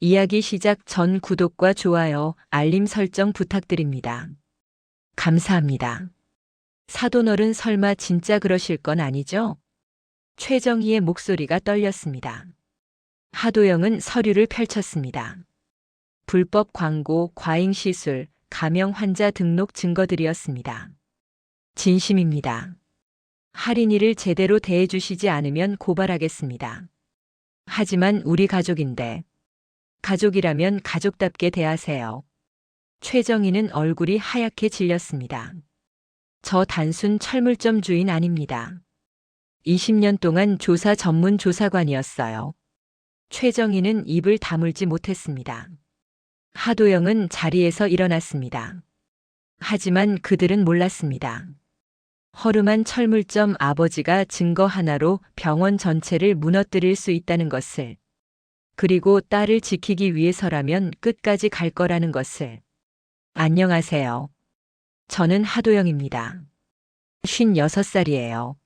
이야기 시작 전 구독과 좋아요, 알림 설정 부탁드립니다. 감사합니다. 사돈어른 설마 진짜 그러실 건 아니죠? 최정희의 목소리가 떨렸습니다. 하도영은 서류를 펼쳤습니다. 불법 광고, 과잉 시술, 감염 환자 등록 증거들이었습니다. 진심입니다. 할인이를 제대로 대해주시지 않으면 고발하겠습니다. 하지만 우리 가족인데. 가족이라면 가족답게 대하세요. 최정희는 얼굴이 하얗게 질렸습니다. 저 단순 철물점 주인 아닙니다. 20년 동안 조사 전문 조사관이었어요. 최정희는 입을 다물지 못했습니다. 하도영은 자리에서 일어났습니다. 하지만 그들은 몰랐습니다. 허름한 철물점 아버지가 증거 하나로 병원 전체를 무너뜨릴 수 있다는 것을, 그리고 딸을 지키기 위해서라면 끝까지 갈 거라는 것을. 안녕하세요. 저는 하도영입니다. 56살이에요.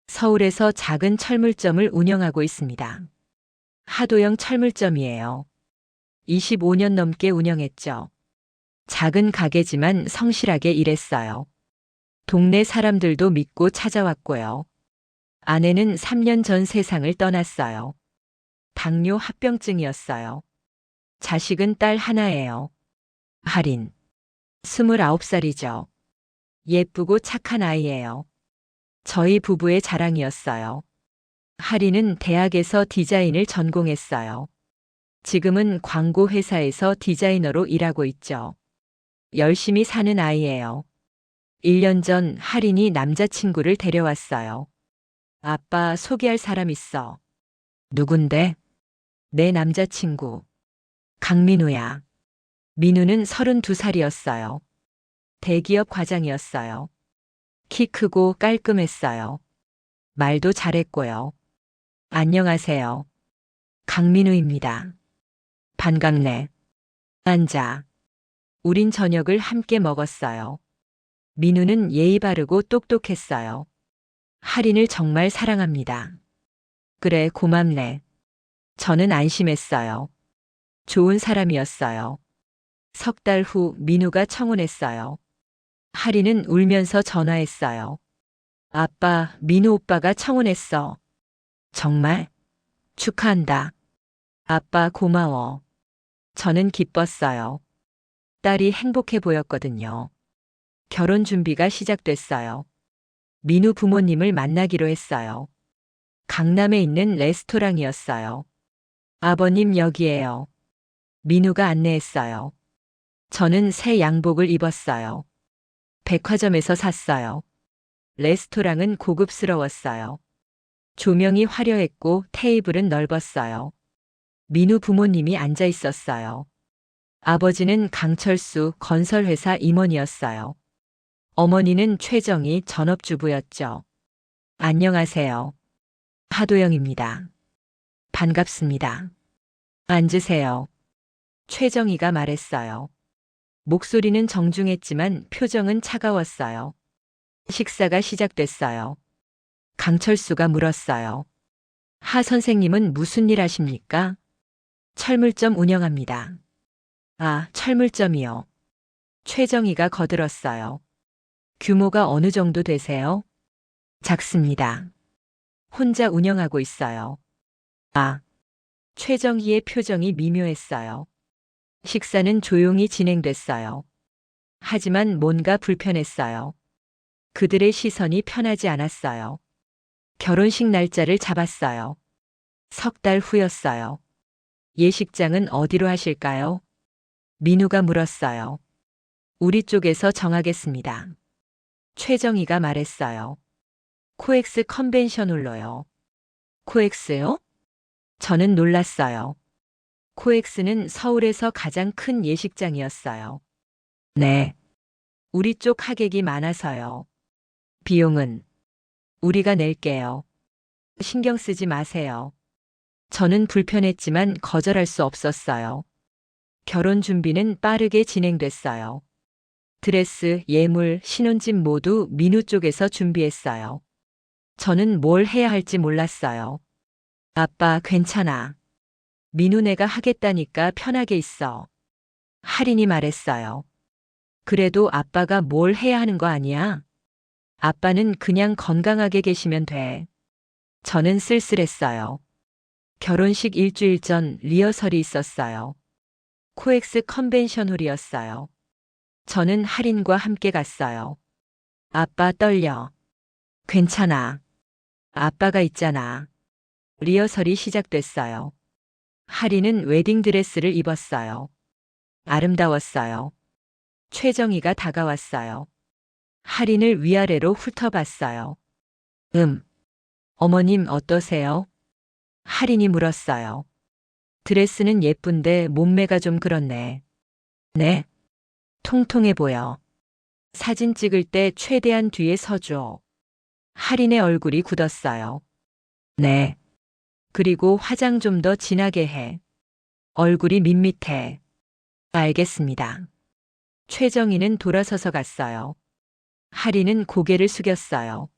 서울에서 작은 철물점을 운영하고 있습니다. 하도영 철물점이에요. 25년 넘게 운영했죠. 작은 가게지만 성실하게 일했어요. 동네 사람들도 믿고 찾아왔고요. 아내는 3년 전 세상을 떠났어요. 당뇨 합병증이었어요. 자식은 딸 하나예요. 할인. 29살이죠. 예쁘고 착한 아이예요. 저희 부부의 자랑이었어요. 할인은 대학에서 디자인을 전공했어요. 지금은 광고 회사에서 디자이너로 일하고 있죠. 열심히 사는 아이예요. 1년 전 할인이 남자친구를 데려왔어요. 아빠 소개할 사람 있어. 누군데? 내 남자친구. 강민우야. 민우는 32살이었어요. 대기업 과장이었어요. 키 크고 깔끔했어요. 말도 잘했고요. 안녕하세요. 강민우입니다. 반갑네. 앉아. 우린 저녁을 함께 먹었어요. 민우는 예의 바르고 똑똑했어요. 할인을 정말 사랑합니다. 그래, 고맙네. 저는 안심했어요. 좋은 사람이었어요. 석 달 후 민우가 청혼했어요. 할인은 울면서 전화했어요. 아빠, 민우 오빠가 청혼했어. 정말? 축하한다. 아빠 고마워. 저는 기뻤어요. 딸이 행복해 보였거든요. 결혼 준비가 시작됐어요. 민우 부모님을 만나기로 했어요. 강남에 있는 레스토랑이었어요. 아버님 여기에요. 민우가 안내했어요. 저는 새 양복을 입었어요. 백화점에서 샀어요. 레스토랑은 고급스러웠어요. 조명이 화려했고 테이블은 넓었어요. 민우 부모님이 앉아 있었어요. 아버지는 강철수 건설회사 임원이었어요. 어머니는 최정희 전업주부였죠. 안녕하세요. 하도영입니다. 반갑습니다. 앉으세요. 최정희가 말했어요. 목소리는 정중했지만 표정은 차가웠어요. 식사가 시작됐어요. 강철수가 물었어요. 하 선생님은 무슨 일 하십니까? 철물점 운영합니다. 아, 철물점이요. 최정희가 거들었어요. 규모가 어느 정도 되세요? 작습니다. 혼자 운영하고 있어요. 아. 최정희의 표정이 미묘했어요. 식사는 조용히 진행됐어요. 하지만 뭔가 불편했어요. 그들의 시선이 편하지 않았어요. 결혼식 날짜를 잡았어요. 석 달 후였어요. 예식장은 어디로 하실까요? 민우가 물었어요. 우리 쪽에서 정하겠습니다. 최정희가 말했어요. 코엑스 컨벤션홀로요. 코엑스요? 저는 놀랐어요. 코엑스는 서울에서 가장 큰 예식장이었어요. 네. 우리 쪽 하객이 많아서요. 비용은 우리가 낼게요. 신경 쓰지 마세요. 저는 불편했지만 거절할 수 없었어요. 결혼 준비는 빠르게 진행됐어요. 드레스, 예물, 신혼집 모두 민우 쪽에서 준비했어요. 저는 뭘 해야 할지 몰랐어요. 아빠, 괜찮아. 민우네가 하겠다니까 편하게 있어. 할인이 말했어요. 그래도 아빠가 뭘 해야 하는 거 아니야? 아빠는 그냥 건강하게 계시면 돼. 저는 쓸쓸했어요. 결혼식 일주일 전 리허설이 있었어요. 코엑스 컨벤션홀이었어요. 저는 할인과 함께 갔어요. 아빠 떨려. 괜찮아. 아빠가 있잖아. 리허설이 시작됐어요. 할인은 웨딩드레스를 입었어요. 아름다웠어요. 최정희가 다가왔어요. 할인을 위아래로 훑어봤어요. 어머님 어떠세요? 할인이 물었어요. 드레스는 예쁜데 몸매가 좀 그렇네. 네. 통통해 보여. 사진 찍을 때 최대한 뒤에 서줘. 할인의 얼굴이 굳었어요. 네. 그리고 화장 좀 더 진하게 해. 얼굴이 밋밋해. 알겠습니다. 최정희는 돌아서서 갔어요. 할인은 고개를 숙였어요.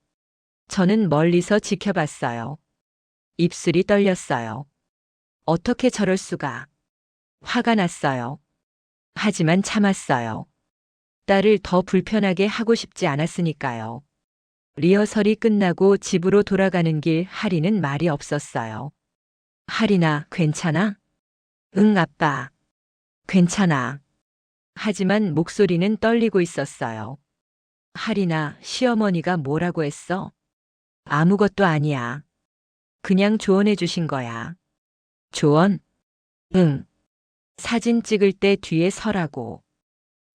저는 멀리서 지켜봤어요. 입술이 떨렸어요. 어떻게 저럴 수가. 화가 났어요. 하지만 참았어요. 딸을 더 불편하게 하고 싶지 않았으니까요. 리허설이 끝나고 집으로 돌아가는 길 할인은 말이 없었어요. 할인아, 괜찮아? 응, 아빠. 괜찮아. 하지만 목소리는 떨리고 있었어요. 할인아, 시어머니가 뭐라고 했어? 아무것도 아니야. 그냥 조언해 주신 거야. 조언? 응. 사진 찍을 때 뒤에 서라고.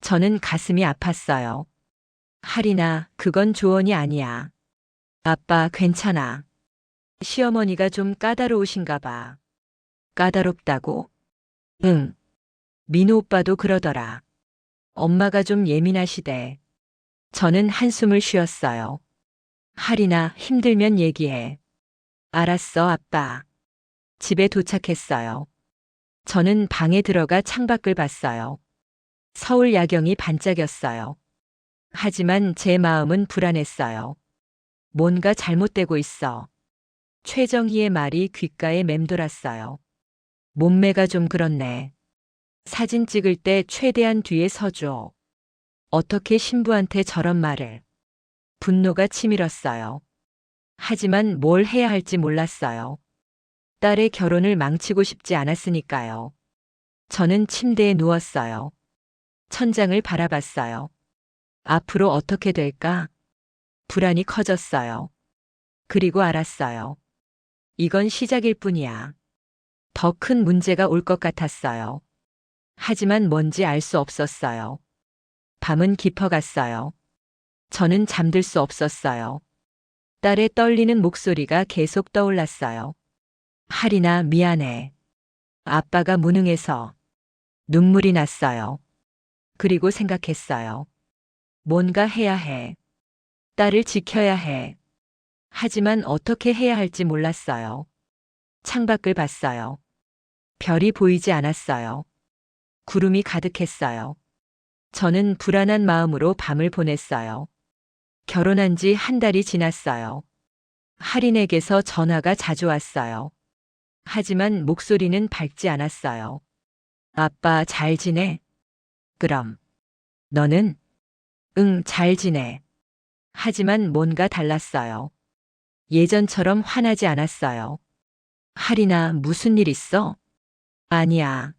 저는 가슴이 아팠어요. 할인아, 그건 조언이 아니야. 아빠, 괜찮아. 시어머니가 좀 까다로우신가 봐. 까다롭다고? 응. 민우 오빠도 그러더라. 엄마가 좀 예민하시대. 저는 한숨을 쉬었어요. 할인아, 힘들면 얘기해. 알았어, 아빠. 집에 도착했어요. 저는 방에 들어가 창밖을 봤어요. 서울 야경이 반짝였어요. 하지만 제 마음은 불안했어요. 뭔가 잘못되고 있어. 최정희의 말이 귓가에 맴돌았어요. 몸매가 좀 그렇네. 사진 찍을 때 최대한 뒤에 서줘. 어떻게 신부한테 저런 말을. 분노가 치밀었어요. 하지만 뭘 해야 할지 몰랐어요. 딸의 결혼을 망치고 싶지 않았으니까요. 저는 침대에 누웠어요. 천장을 바라봤어요. 앞으로 어떻게 될까? 불안이 커졌어요. 그리고 알았어요. 이건 시작일 뿐이야. 더 큰 문제가 올 것 같았어요. 하지만 뭔지 알 수 없었어요. 밤은 깊어갔어요. 저는 잠들 수 없었어요. 딸의 떨리는 목소리가 계속 떠올랐어요. 할인아, 미안해. 아빠가 무능해서. 눈물이 났어요. 그리고 생각했어요. 뭔가 해야 해. 딸을 지켜야 해. 하지만 어떻게 해야 할지 몰랐어요. 창밖을 봤어요. 별이 보이지 않았어요. 구름이 가득했어요. 저는 불안한 마음으로 밤을 보냈어요. 결혼한 지 한 달이 지났어요. 할인에게서 전화가 자주 왔어요. 하지만 목소리는 밝지 않았어요. 아빠 잘 지내? 그럼. 너는? 응, 잘 지내. 하지만 뭔가 달랐어요. 예전처럼 화나지 않았어요. 할인아, 무슨 일 있어? 아니야.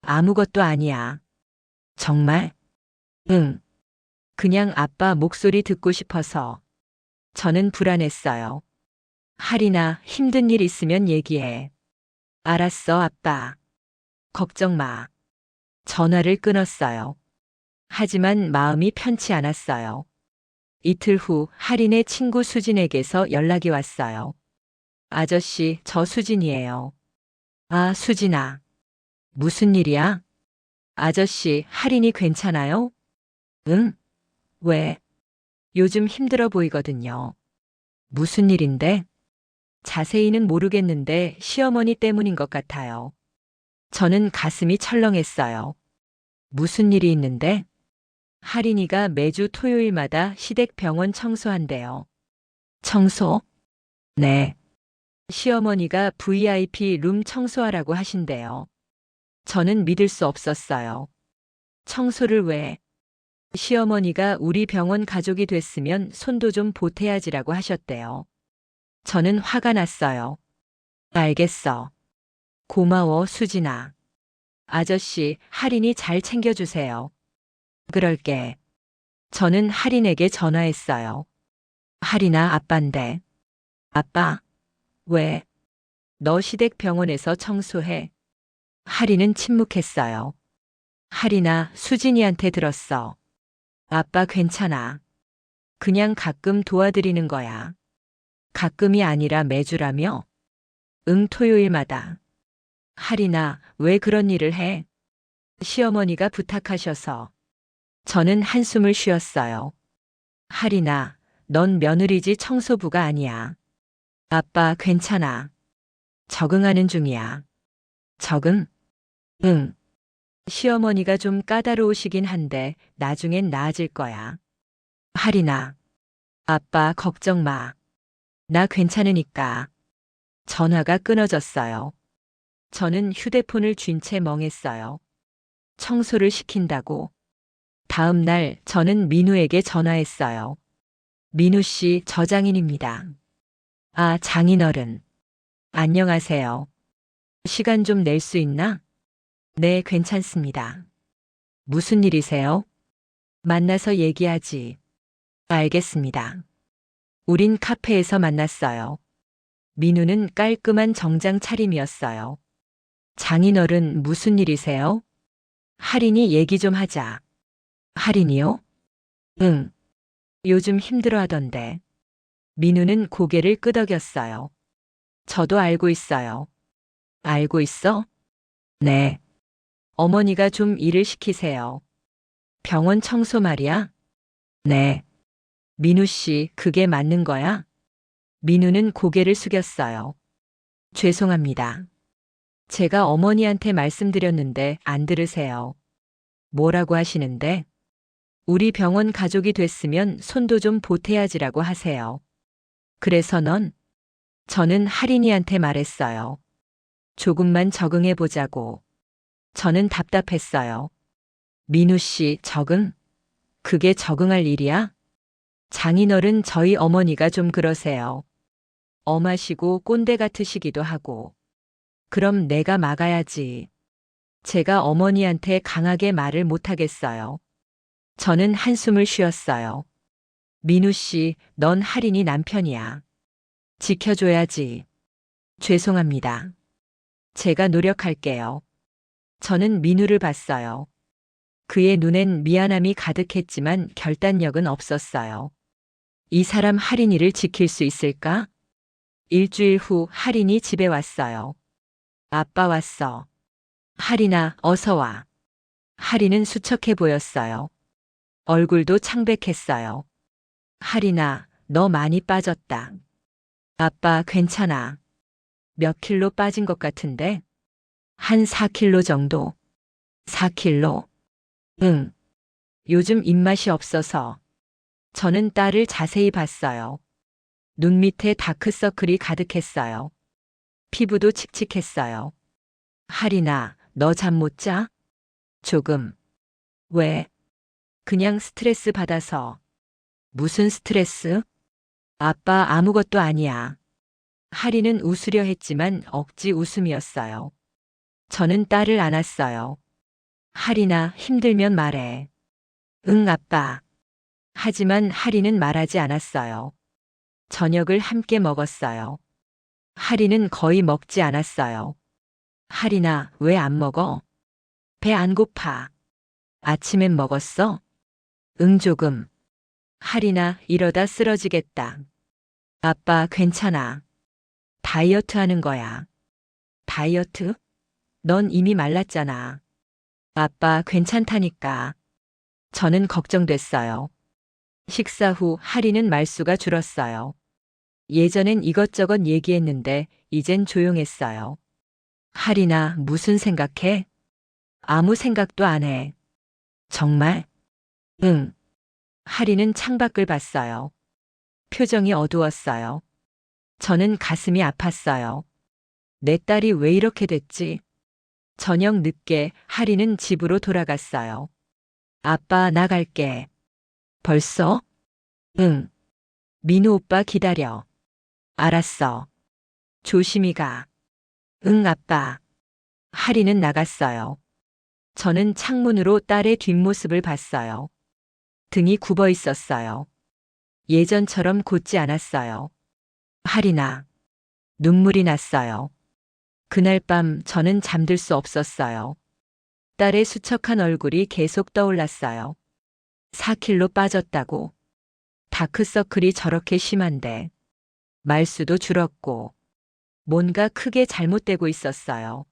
아무것도 아니야. 정말? 응. 그냥 아빠 목소리 듣고 싶어서. 저는 불안했어요. 할인아, 힘든 일 있으면 얘기해. 알았어, 아빠. 걱정 마. 전화를 끊었어요. 하지만 마음이 편치 않았어요. 이틀 후 할인의 친구 수진에게서 연락이 왔어요. 아저씨, 저 수진이에요. 아, 수진아. 무슨 일이야? 아저씨, 할인이 괜찮아요? 응? 왜? 요즘 힘들어 보이거든요. 무슨 일인데? 자세히는 모르겠는데 시어머니 때문인 것 같아요. 저는 가슴이 철렁했어요. 무슨 일이 있는데? 할인이가 매주 토요일마다 시댁 병원 청소한대요. 청소? 네. 시어머니가 VIP 룸 청소하라고 하신대요. 저는 믿을 수 없었어요. 청소를 왜? 시어머니가 우리 병원 가족이 됐으면 손도 좀 보태야지라고 하셨대요. 저는 화가 났어요. 알겠어. 고마워, 수진아. 아저씨, 할인이 잘 챙겨주세요. 그럴게. 저는 할인에게 전화했어요. 할인아, 아빤데. 아빠, 왜? 너 시댁병원에서 청소해. 할인은 침묵했어요. 할인아, 수진이한테 들었어. 아빠 괜찮아. 그냥 가끔 도와드리는 거야. 가끔이 아니라 매주라며? 응, 토요일마다. 할인아, 왜 그런 일을 해? 시어머니가 부탁하셔서. 저는 한숨을 쉬었어요. 할인아, 넌 며느리지 청소부가 아니야. 아빠 괜찮아. 적응하는 중이야. 적응? 응. 시어머니가 좀 까다로우시긴 한데 나중엔 나아질 거야. 할인아. 아빠 걱정 마. 나 괜찮으니까. 전화가 끊어졌어요. 저는 휴대폰을 쥔 채 멍했어요. 청소를 시킨다고. 다음 날 저는 민우에게 전화했어요. 민우 씨, 저 장인입니다. 아, 장인어른. 안녕하세요. 시간 좀 낼 수 있나? 네, 괜찮습니다. 무슨 일이세요? 만나서 얘기하지. 알겠습니다. 우린 카페에서 만났어요. 민우는 깔끔한 정장 차림이었어요. 장인어른 무슨 일이세요? 할인이 얘기 좀 하자. 할인이요? 응. 요즘 힘들어 하던데. 민우는 고개를 끄덕였어요. 저도 알고 있어요. 알고 있어? 네. 어머니가 좀 일을 시키세요. 병원 청소 말이야? 네. 민우 씨, 그게 맞는 거야? 민우는 고개를 숙였어요. 죄송합니다. 제가 어머니한테 말씀드렸는데 안 들으세요. 뭐라고 하시는데? 우리 병원 가족이 됐으면 손도 좀 보태야지라고 하세요. 그래서 저는 할인이한테 말했어요. 조금만 적응해 보자고. 저는 답답했어요. 민우 씨, 적응? 그게 적응할 일이야? 장인어른 저희 어머니가 좀 그러세요. 엄하시고 꼰대 같으시기도 하고. 그럼 내가 막아야지. 제가 어머니한테 강하게 말을 못하겠어요. 저는 한숨을 쉬었어요. 민우 씨, 넌 할인이 남편이야. 지켜줘야지. 죄송합니다. 제가 노력할게요. 저는 민우를 봤어요. 그의 눈엔 미안함이 가득했지만 결단력은 없었어요. 이 사람 할인이를 지킬 수 있을까? 일주일 후 할인이 집에 왔어요. 아빠 왔어. 할인아, 어서 와. 할인은 수척해 보였어요. 얼굴도 창백했어요. 할인아, 너 많이 빠졌다. 아빠 괜찮아. 몇 킬로 빠진 것 같은데? 한 4킬로 정도. 4킬로? 응. 요즘 입맛이 없어서. 저는 딸을 자세히 봤어요. 눈 밑에 다크서클이 가득했어요. 피부도 칙칙했어요. 할인아, 너 잠 못 자? 조금. 왜? 그냥 스트레스 받아서. 무슨 스트레스? 아빠 아무것도 아니야. 할인은 웃으려 했지만 억지 웃음이었어요. 저는 딸을 안았어요. 할인아, 힘들면 말해. 응, 아빠. 하지만 할인은 말하지 않았어요. 저녁을 함께 먹었어요. 할인은 거의 먹지 않았어요. 할인아, 왜 안 먹어? 배 안 고파. 아침엔 먹었어? 응, 조금. 할인아, 이러다 쓰러지겠다. 아빠, 괜찮아. 다이어트 하는 거야. 다이어트? 넌 이미 말랐잖아. 아빠, 괜찮다니까. 저는 걱정됐어요. 식사 후 할인은 말수가 줄었어요. 예전엔 이것저것 얘기했는데 이젠 조용했어요. 할인아, 무슨 생각해? 아무 생각도 안 해. 정말? 응. 할인은 창밖을 봤어요. 표정이 어두웠어요. 저는 가슴이 아팠어요. 내 딸이 왜 이렇게 됐지? 저녁 늦게 하리는 집으로 돌아갔어요. 아빠, 나갈게. 벌써? 응. 민우 오빠 기다려. 알았어. 조심히 가. 응, 아빠. 하리는 나갔어요. 저는 창문으로 딸의 뒷모습을 봤어요. 등이 굽어 있었어요. 예전처럼 곧지 않았어요. 하리나. 눈물이 났어요. 그날 밤 저는 잠들 수 없었어요. 딸의 수척한 얼굴이 계속 떠올랐어요. 4kg 빠졌다고. 다크서클이 저렇게 심한데. 말수도 줄었고. 뭔가 크게 잘못되고 있었어요.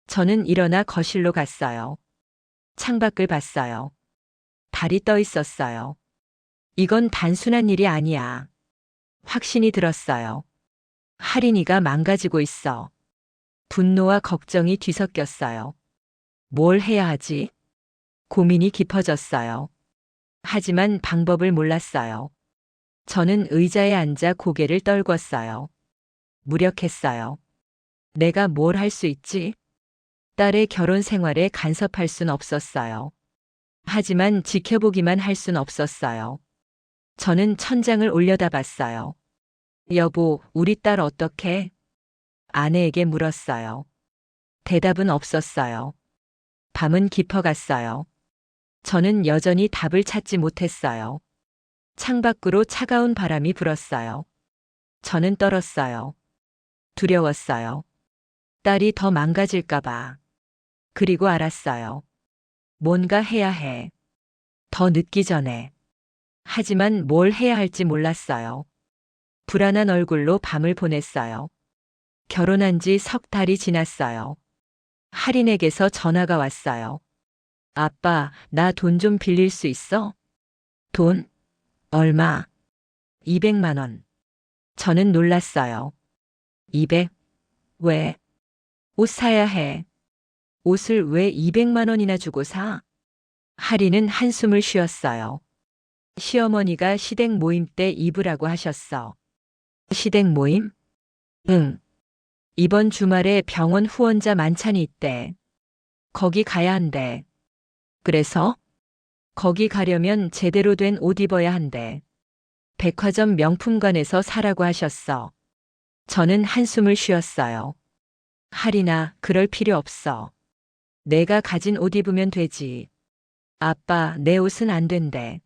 저는 일어나 거실로 갔어요. 창밖을 봤어요. 달이 떠 있었어요. 이건 단순한 일이 아니야. 확신이 들었어요. 하린이가 망가지고 있어. 분노와 걱정이 뒤섞였어요. 뭘 해야 하지? 고민이 깊어졌어요. 하지만 방법을 몰랐어요. 저는 의자에 앉아 고개를 떨궜어요. 무력했어요. 내가 뭘 할 수 있지? 딸의 결혼 생활에 간섭할 순 없었어요. 하지만 지켜보기만 할 순 없었어요. 저는 천장을 올려다봤어요. 여보, 우리 딸 어떡해? 아내에게 물었어요. 대답은 없었어요. 밤은 깊어갔어요. 저는 여전히 답을 찾지 못했어요. 창밖으로 차가운 바람이 불었어요. 저는 떨었어요. 두려웠어요. 딸이 더 망가질까봐. 그리고 알았어요. 뭔가 해야 해. 더 늦기 전에. 하지만 뭘 해야 할지 몰랐어요. 불안한 얼굴로 밤을 보냈어요. 결혼한 지 석 달이 지났어요. 할인에게서 전화가 왔어요. 아빠, 나 돈 좀 빌릴 수 있어? 돈? 얼마? 200만 원. 저는 놀랐어요. 200? 왜? 옷 사야 해. 옷을 왜 200만 원이나 주고 사? 할인은 한숨을 쉬었어요. 시어머니가 시댁 모임 때 입으라고 하셨어. 시댁 모임? 응. 이번 주말에 병원 후원자 만찬이 있대. 거기 가야 한대. 그래서? 거기 가려면 제대로 된 옷 입어야 한대. 백화점 명품관에서 사라고 하셨어. 저는 한숨을 쉬었어요. 할인아, 그럴 필요 없어. 내가 가진 옷 입으면 되지. 아빠, 내 옷은 안 된대.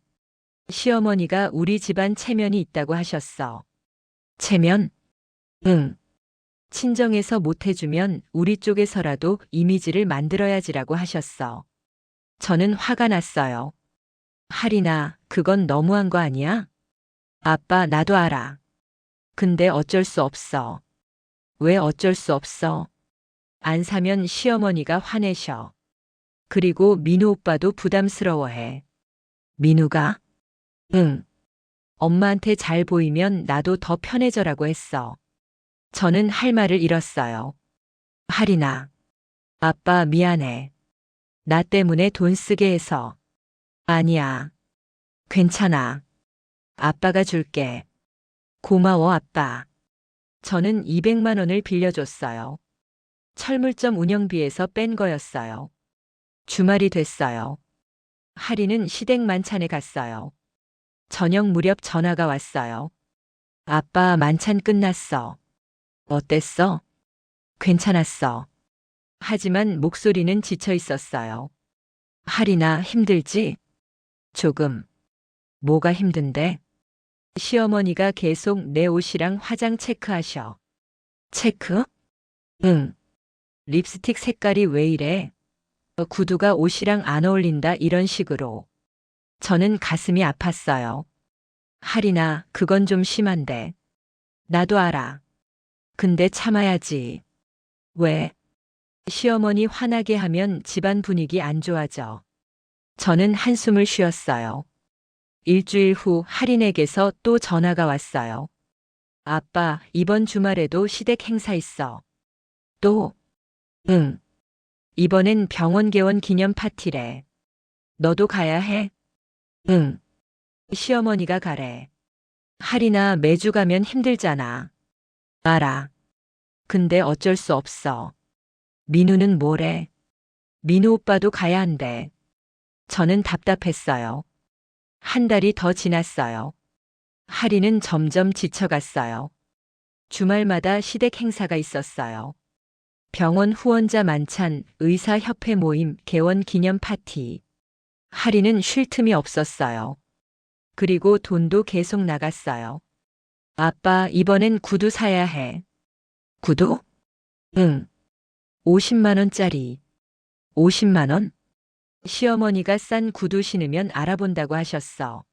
시어머니가 우리 집안 체면이 있다고 하셨어. 체면? 응. 친정에서 못해주면 우리 쪽에서라도 이미지를 만들어야지라고 하셨어. 저는 화가 났어요. 할인아, 그건 너무한 거 아니야? 아빠, 나도 알아. 근데 어쩔 수 없어. 왜 어쩔 수 없어? 안 사면 시어머니가 화내셔. 그리고 민우 오빠도 부담스러워해. 민우가? 응. 엄마한테 잘 보이면 나도 더 편해져라고 했어. 저는 할 말을 잃었어요. 할인아. 아빠 미안해. 나 때문에 돈 쓰게 해서. 아니야. 괜찮아. 아빠가 줄게. 고마워, 아빠. 저는 200만 원을 빌려줬어요. 철물점 운영비에서 뺀 거였어요. 주말이 됐어요. 할인은 시댁 만찬에 갔어요. 저녁 무렵 전화가 왔어요. 아빠, 만찬 끝났어. 어땠어? 괜찮았어. 하지만 목소리는 지쳐 있었어요. 할인아, 힘들지? 조금. 뭐가 힘든데? 시어머니가 계속 내 옷이랑 화장 체크하셔. 체크? 응. 립스틱 색깔이 왜 이래? 구두가 옷이랑 안 어울린다 이런 식으로. 저는 가슴이 아팠어요. 할인아, 그건 좀 심한데. 나도 알아. 근데 참아야지. 왜? 시어머니 화나게 하면 집안 분위기 안 좋아져. 저는 한숨을 쉬었어요. 일주일 후 할인에게서 또 전화가 왔어요. 아빠, 이번 주말에도 시댁 행사 있어. 또? 응. 이번엔 병원 개원 기념 파티래. 너도 가야 해? 응. 시어머니가 가래. 할인아, 매주 가면 힘들잖아. 알아. 근데 어쩔 수 없어. 민우는 뭐래? 민우 오빠도 가야 한대. 저는 답답했어요. 한 달이 더 지났어요. 하리는 점점 지쳐갔어요. 주말마다 시댁 행사가 있었어요. 병원 후원자 만찬, 의사협회 모임, 개원 기념 파티. 하리는 쉴 틈이 없었어요. 그리고 돈도 계속 나갔어요. 아빠, 이번엔 구두 사야 해. 구두? 응. 50만 원짜리. 50만 원? 시어머니가 싼 구두 신으면 알아본다고 하셨어.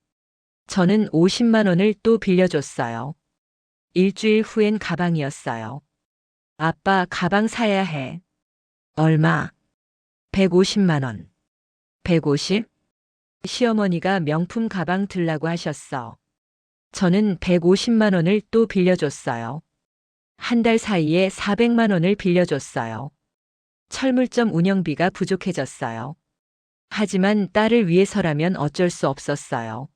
저는 50만 원을 또 빌려줬어요. 일주일 후엔 가방이었어요. 아빠, 가방 사야 해. 얼마? 150만 원. 150? 시어머니가 명품 가방 들라고 하셨어. 저는 150만 원을 또 빌려줬어요. 한 달 사이에 400만 원을 빌려줬어요. 철물점 운영비가 부족해졌어요. 하지만 딸을 위해서라면 어쩔 수 없었어요.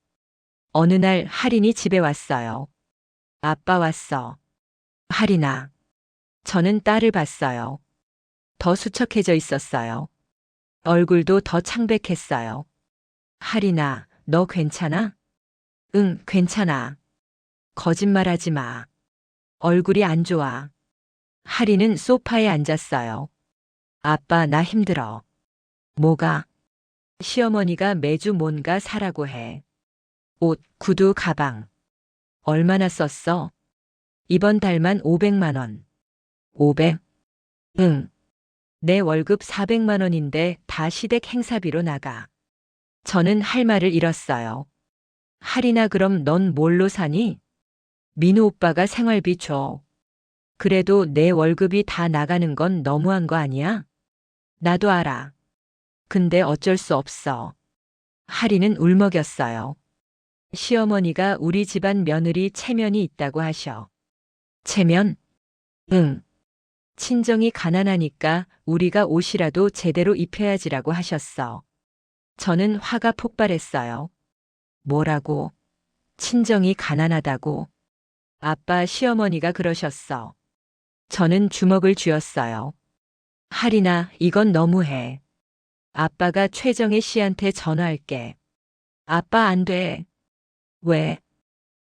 어느 날 할인이 집에 왔어요. 아빠 왔어. 할인아. 저는 딸을 봤어요. 더 수척해져 있었어요. 얼굴도 더 창백했어요. 할인아, 너 괜찮아? 응, 괜찮아. 거짓말하지 마. 얼굴이 안 좋아. 할인은 소파에 앉았어요. 아빠, 나 힘들어. 뭐가? 시어머니가 매주 뭔가 사라고 해. 옷, 구두, 가방. 얼마나 썼어? 이번 달만 500만 원. 500? 응. 내 월급 400만 원인데 다 시댁 행사비로 나가. 저는 할 말을 잃었어요. 할인아, 그럼 넌 뭘로 사니? 민우 오빠가 생활비 줘. 그래도 내 월급이 다 나가는 건 너무한 거 아니야? 나도 알아. 근데 어쩔 수 없어. 할인은 울먹였어요. 시어머니가 우리 집안 며느리 체면이 있다고 하셔. 체면? 응. 친정이 가난하니까 우리가 옷이라도 제대로 입혀야지라고 하셨어. 저는 화가 폭발했어요. 뭐라고? 친정이 가난하다고? 아빠, 시어머니가 그러셨어. 저는 주먹을 쥐었어요. 할인아, 이건 너무해. 아빠가 최정혜 씨한테 전화할게. 아빠, 안 돼. 왜?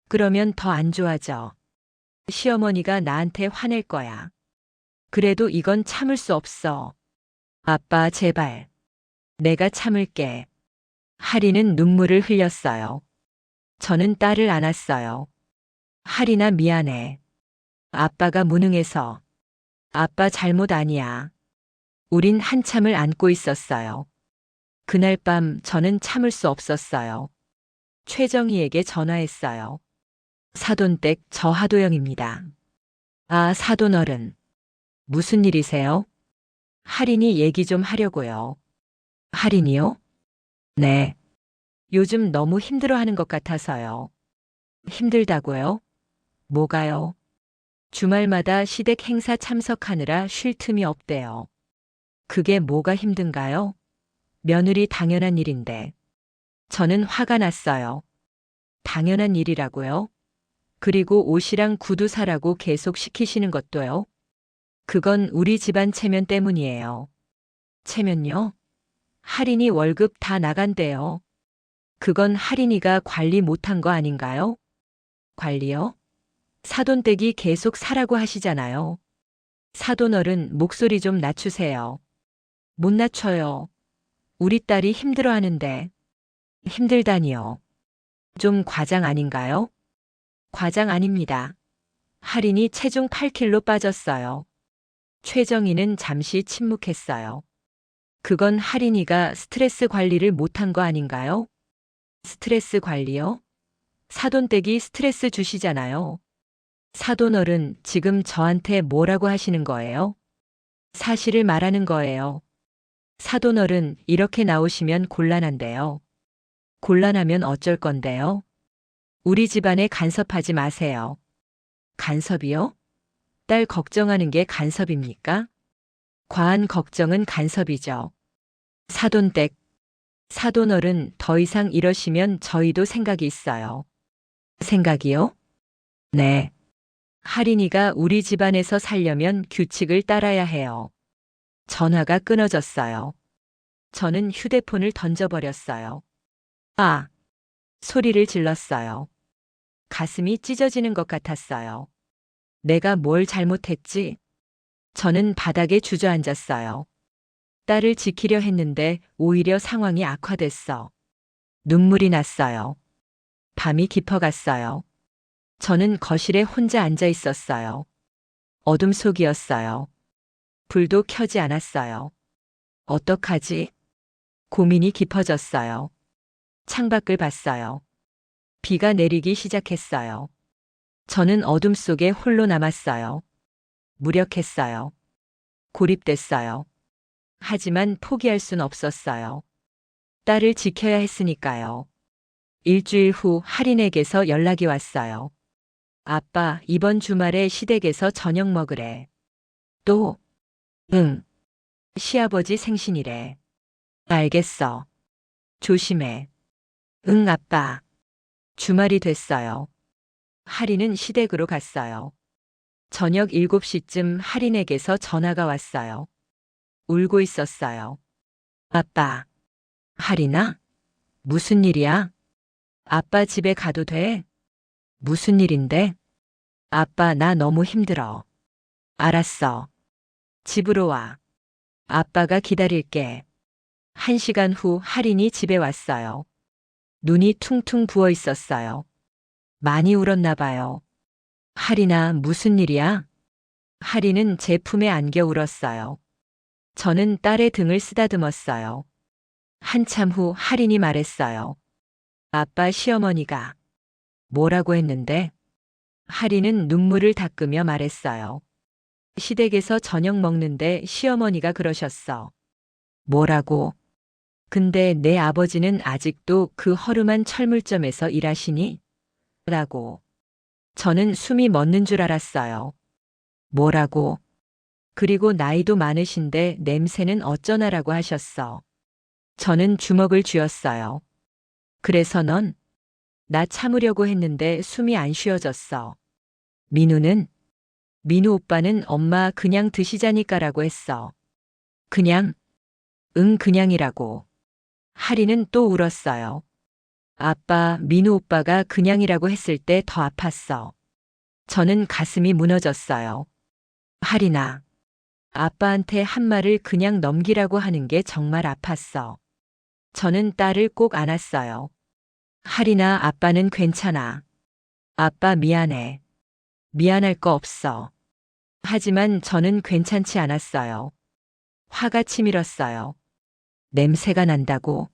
그러면 더 안 좋아져. 시어머니가 나한테 화낼 거야. 그래도 이건 참을 수 없어. 아빠, 제발. 내가 참을게. 할인은 눈물을 흘렸어요. 저는 딸을 안았어요. 할인아, 미안해. 아빠가 무능해서. 아빠 잘못 아니야. 우린 한참을 안고 있었어요. 그날 밤 저는 참을 수 없었어요. 최정희에게 전화했어요. 사돈댁, 저 하도영입니다. 아, 사돈 어른. 무슨 일이세요? 할인이 얘기 좀 하려고요. 할인이요? 네. 요즘 너무 힘들어하는 것 같아서요. 힘들다고요? 뭐가요? 주말마다 시댁 행사 참석하느라 쉴 틈이 없대요. 그게 뭐가 힘든가요? 며느리 당연한 일인데. 저는 화가 났어요. 당연한 일이라고요? 그리고 옷이랑 구두 사라고 계속 시키시는 것도요? 그건 우리 집안 체면 때문이에요. 체면요? 할인이 월급 다 나간대요. 그건 할인이가 관리 못한 거 아닌가요? 관리요? 사돈댁이 계속 사라고 하시잖아요. 사돈 어른, 목소리 좀 낮추세요. 못 낮춰요. 우리 딸이 힘들어하는데. 힘들다니요. 좀 과장 아닌가요? 과장 아닙니다. 할인이 체중 8kg 빠졌어요. 최정희는 잠시 침묵했어요. 그건 할인이가 스트레스 관리를 못한 거 아닌가요? 스트레스 관리요? 사돈댁이 스트레스 주시잖아요. 사돈 어른, 지금 저한테 뭐라고 하시는 거예요? 사실을 말하는 거예요. 사돈 어른, 이렇게 나오시면 곤란한데요. 곤란하면 어쩔 건데요? 우리 집안에 간섭하지 마세요. 간섭이요? 딸 걱정하는 게 간섭입니까? 과한 걱정은 간섭이죠. 사돈댁, 사돈 어른, 더 이상 이러시면 저희도 생각이 있어요. 생각이요? 네. 할인이가 우리 집안에서 살려면 규칙을 따라야 해요. 전화가 끊어졌어요. 저는 휴대폰을 던져버렸어요. 아! 소리를 질렀어요. 가슴이 찢어지는 것 같았어요. 내가 뭘 잘못했지? 저는 바닥에 주저앉았어요. 딸을 지키려 했는데 오히려 상황이 악화됐어. 눈물이 났어요. 밤이 깊어갔어요. 저는 거실에 혼자 앉아 있었어요. 어둠 속이었어요. 불도 켜지 않았어요. 어떡하지? 고민이 깊어졌어요. 창밖을 봤어요. 비가 내리기 시작했어요. 저는 어둠 속에 홀로 남았어요. 무력했어요. 고립됐어요. 하지만 포기할 순 없었어요. 딸을 지켜야 했으니까요. 일주일 후 할인에게서 연락이 왔어요. 아빠, 이번 주말에 시댁에서 저녁 먹으래. 또? 응. 시아버지 생신이래. 알겠어. 조심해. 응, 아빠. 주말이 됐어요. 할인은 시댁으로 갔어요. 저녁 7시쯤 할인에게서 전화가 왔어요. 울고 있었어요. 아빠. 할인아? 무슨 일이야? 아빠 집에 가도 돼? 무슨 일인데? 아빠, 나 너무 힘들어. 알았어. 집으로 와. 아빠가 기다릴게. 1시간 후 할인이 집에 왔어요. 눈이 퉁퉁 부어 있었어요. 많이 울었나 봐요. 할인아, 무슨 일이야? 할인은 제 품에 안겨 울었어요. 저는 딸의 등을 쓰다듬었어요. 한참 후 할인이 말했어요. 아빠, 시어머니가 뭐라고 했는데? 할인은 눈물을 닦으며 말했어요. 시댁에서 저녁 먹는데 시어머니가 그러셨어. 뭐라고? 근데 내 아버지는 아직도 그 허름한 철물점에서 일하시니? 라고. 저는 숨이 멎는 줄 알았어요. 뭐라고? 그리고 나이도 많으신데 냄새는 어쩌나라고 하셨어. 저는 주먹을 쥐었어요. 그래서 넌? 나 참으려고 했는데 숨이 안 쉬어졌어. 민우는? 민우 오빠는 엄마 그냥 드시자니까라고 했어. 그냥? 응, 그냥이라고. 할인은 또 울었어요. 아빠, 민우 오빠가 그냥이라고 했을 때 더 아팠어. 저는 가슴이 무너졌어요. 할인아, 아빠한테 한 말을 그냥 넘기라고 하는 게 정말 아팠어. 저는 딸을 꼭 안았어요. 할인아, 아빠는 괜찮아. 아빠 미안해. 미안할 거 없어. 하지만 저는 괜찮지 않았어요. 화가 치밀었어요. 냄새가 난다고.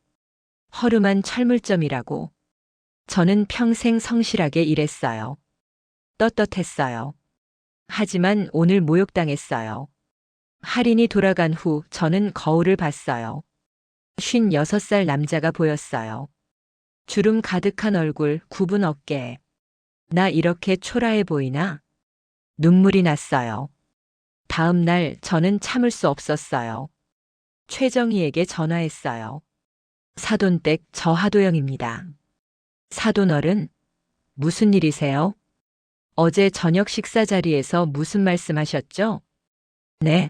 허름한 철물점이라고. 저는 평생 성실하게 일했어요. 떳떳했어요. 하지만 오늘 모욕당했어요. 할인이 돌아간 후 저는 거울을 봤어요. 56살 남자가 보였어요. 주름 가득한 얼굴, 굽은 어깨. 나 이렇게 초라해 보이나? 눈물이 났어요. 다음 날 저는 참을 수 없었어요. 최정희에게 전화했어요. 사돈댁 저 하도영입니다. 사돈어른, 무슨 일이세요? 어제 저녁 식사 자리에서 무슨 말씀하셨죠? 네.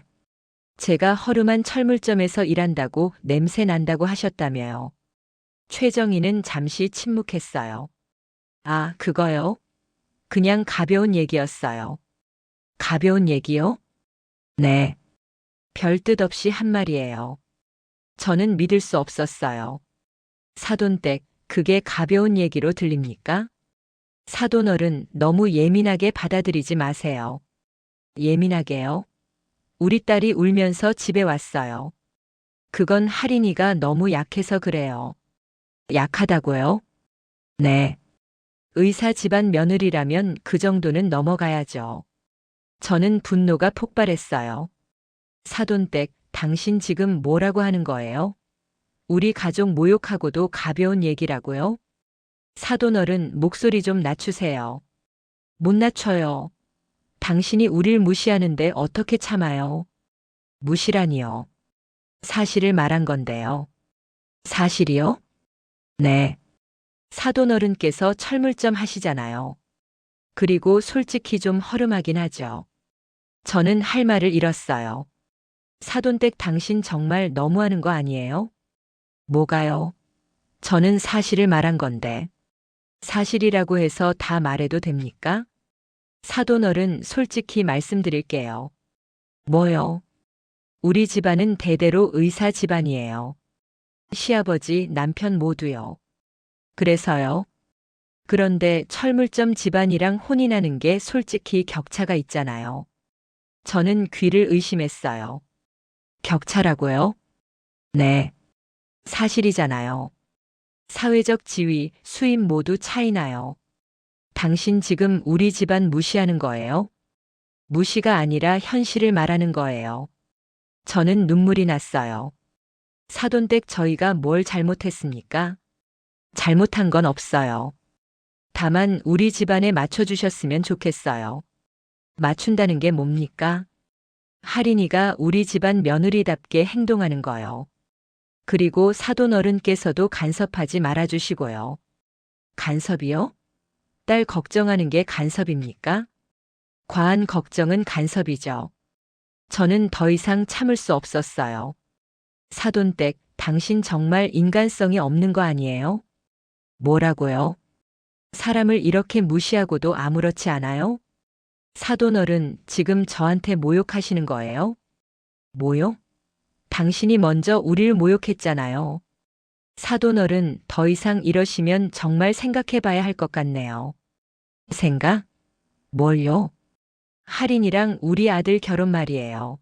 제가 허름한 철물점에서 일한다고 냄새 난다고 하셨다며요. 최정희는 잠시 침묵했어요. 아, 그거요? 그냥 가벼운 얘기였어요. 가벼운 얘기요? 네. 별 뜻 없이 한 말이에요. 저는 믿을 수 없었어요. 사돈댁, 그게 가벼운 얘기로 들립니까? 사돈어른, 너무 예민하게 받아들이지 마세요. 예민하게요? 우리 딸이 울면서 집에 왔어요. 그건 할인이가 너무 약해서 그래요. 약하다고요? 네. 의사 집안 며느리라면 그 정도는 넘어가야죠. 저는 분노가 폭발했어요. 사돈댁, 당신 지금 뭐라고 하는 거예요? 우리 가족 모욕하고도 가벼운 얘기라고요? 사돈어른, 목소리 좀 낮추세요. 못 낮춰요. 당신이 우릴 무시하는데 어떻게 참아요? 무시라니요. 사실을 말한 건데요. 사실이요? 네. 사돈어른께서 철물점 하시잖아요. 그리고 솔직히 좀 허름하긴 하죠. 저는 할 말을 잃었어요. 사돈댁 당신 정말 너무하는 거 아니에요? 뭐가요? 저는 사실을 말한 건데. 사실이라고 해서 다 말해도 됩니까? 사돈어른 솔직히 말씀드릴게요. 뭐요? 우리 집안은 대대로 의사 집안이에요. 시아버지, 남편 모두요. 그래서요? 그런데 철물점 집안이랑 혼인하는 게 솔직히 격차가 있잖아요. 저는 귀를 의심했어요. 격차라고요? 네. 사실이잖아요. 사회적 지위, 수입 모두 차이나요. 당신 지금 우리 집안 무시하는 거예요? 무시가 아니라 현실을 말하는 거예요. 저는 눈물이 났어요. 사돈댁 저희가 뭘 잘못했습니까? 잘못한 건 없어요. 다만 우리 집안에 맞춰주셨으면 좋겠어요. 맞춘다는 게 뭡니까? 할인이가 우리 집안 며느리답게 행동하는 거요. 그리고 사돈어른께서도 간섭하지 말아주시고요. 간섭이요? 딸 걱정하는 게 간섭입니까? 과한 걱정은 간섭이죠. 저는 더 이상 참을 수 없었어요. 사돈댁, 당신 정말 인간성이 없는 거 아니에요? 뭐라고요? 사람을 이렇게 무시하고도 아무렇지 않아요? 사돈어른, 지금 저한테 모욕하시는 거예요? 모욕? 당신이 먼저 우릴 모욕했잖아요. 사돈어른, 더 이상 이러시면 정말 생각해 봐야 할 것 같네요. 생각? 뭘요? 할인이랑 우리 아들 결혼 말이에요.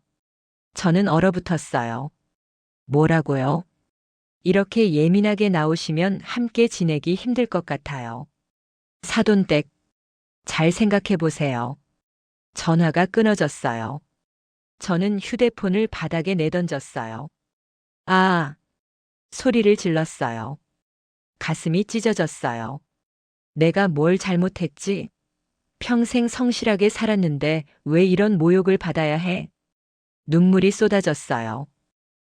저는 얼어붙었어요. 뭐라고요? 이렇게 예민하게 나오시면 함께 지내기 힘들 것 같아요. 사돈댁, 잘 생각해 보세요. 전화가 끊어졌어요. 저는 휴대폰을 바닥에 내던졌어요. 아, 소리를 질렀어요. 가슴이 찢어졌어요. 내가 뭘 잘못했지? 평생 성실하게 살았는데 왜 이런 모욕을 받아야 해? 눈물이 쏟아졌어요.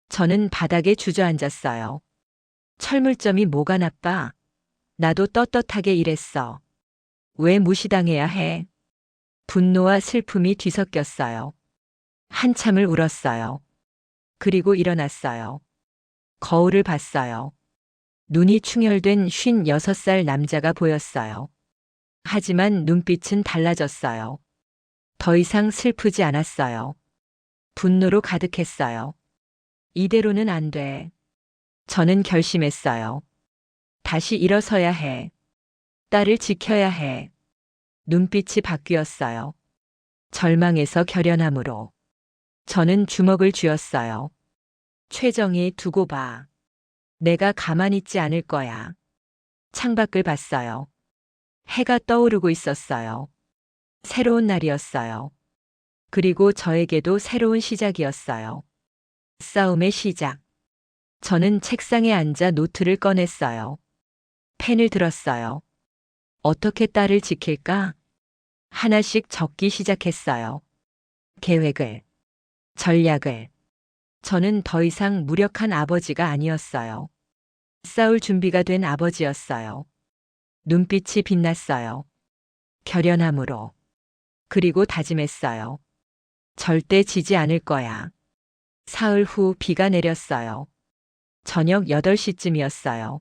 저는 바닥에 주저앉았어요. 철물점이 뭐가 나빠? 나도 떳떳하게 일했어. 왜 무시당해야 해? 분노와 슬픔이 뒤섞였어요. 한참을 울었어요. 그리고 일어났어요. 거울을 봤어요. 눈이 충혈된 56살 남자가 보였어요. 하지만 눈빛은 달라졌어요. 더 이상 슬프지 않았어요. 분노로 가득했어요. 이대로는 안 돼. 저는 결심했어요. 다시 일어서야 해. 딸을 지켜야 해. 눈빛이 바뀌었어요. 절망에서 결연함으로. 저는 주먹을 쥐었어요. 최정희, 두고 봐. 내가 가만히 있지 않을 거야. 창밖을 봤어요. 해가 떠오르고 있었어요. 새로운 날이었어요. 그리고 저에게도 새로운 시작이었어요. 싸움의 시작. 저는 책상에 앉아 노트를 꺼냈어요. 펜을 들었어요. 어떻게 딸을 지킬까? 하나씩 적기 시작했어요. 계획을, 전략을. 저는 더 이상 무력한 아버지가 아니었어요. 싸울 준비가 된 아버지였어요. 눈빛이 빛났어요. 결연함으로. 그리고 다짐했어요. 절대 지지 않을 거야. 사흘 후 비가 내렸어요. 저녁 8시쯤이었어요.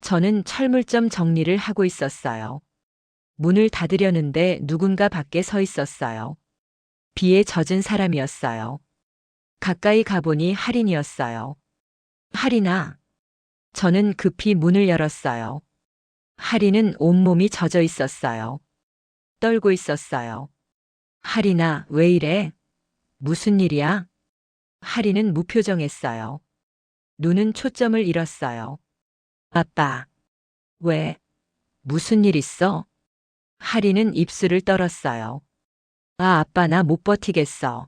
저는 철물점 정리를 하고 있었어요. 문을 닫으려는데 누군가 밖에 서 있었어요. 비에 젖은 사람이었어요. 가까이 가보니 할인이었어요. 할인아. 저는 급히 문을 열었어요. 할인은 온몸이 젖어 있었어요. 떨고 있었어요. 할인아, 왜 이래? 무슨 일이야? 할인은 무표정했어요. 눈은 초점을 잃었어요. 아빠. 왜? 무슨 일 있어? 할인은 입술을 떨었어요. 아, 아빠 나 못 버티겠어.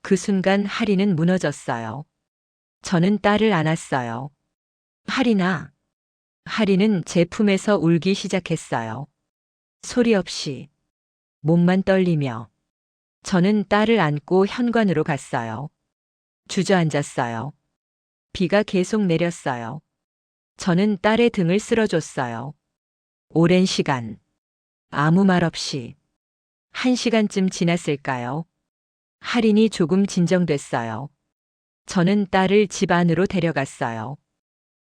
그 순간 할인은 무너졌어요. 저는 딸을 안았어요. 할인아. 할인은 제 품에서 울기 시작했어요. 소리 없이. 몸만 떨리며. 저는 딸을 안고 현관으로 갔어요. 주저앉았어요. 비가 계속 내렸어요. 저는 딸의 등을 쓸어줬어요. 오랜 시간. 아무 말 없이. 1시간쯤 지났을까요? 할인이 조금 진정됐어요. 저는 딸을 집 안으로 데려갔어요.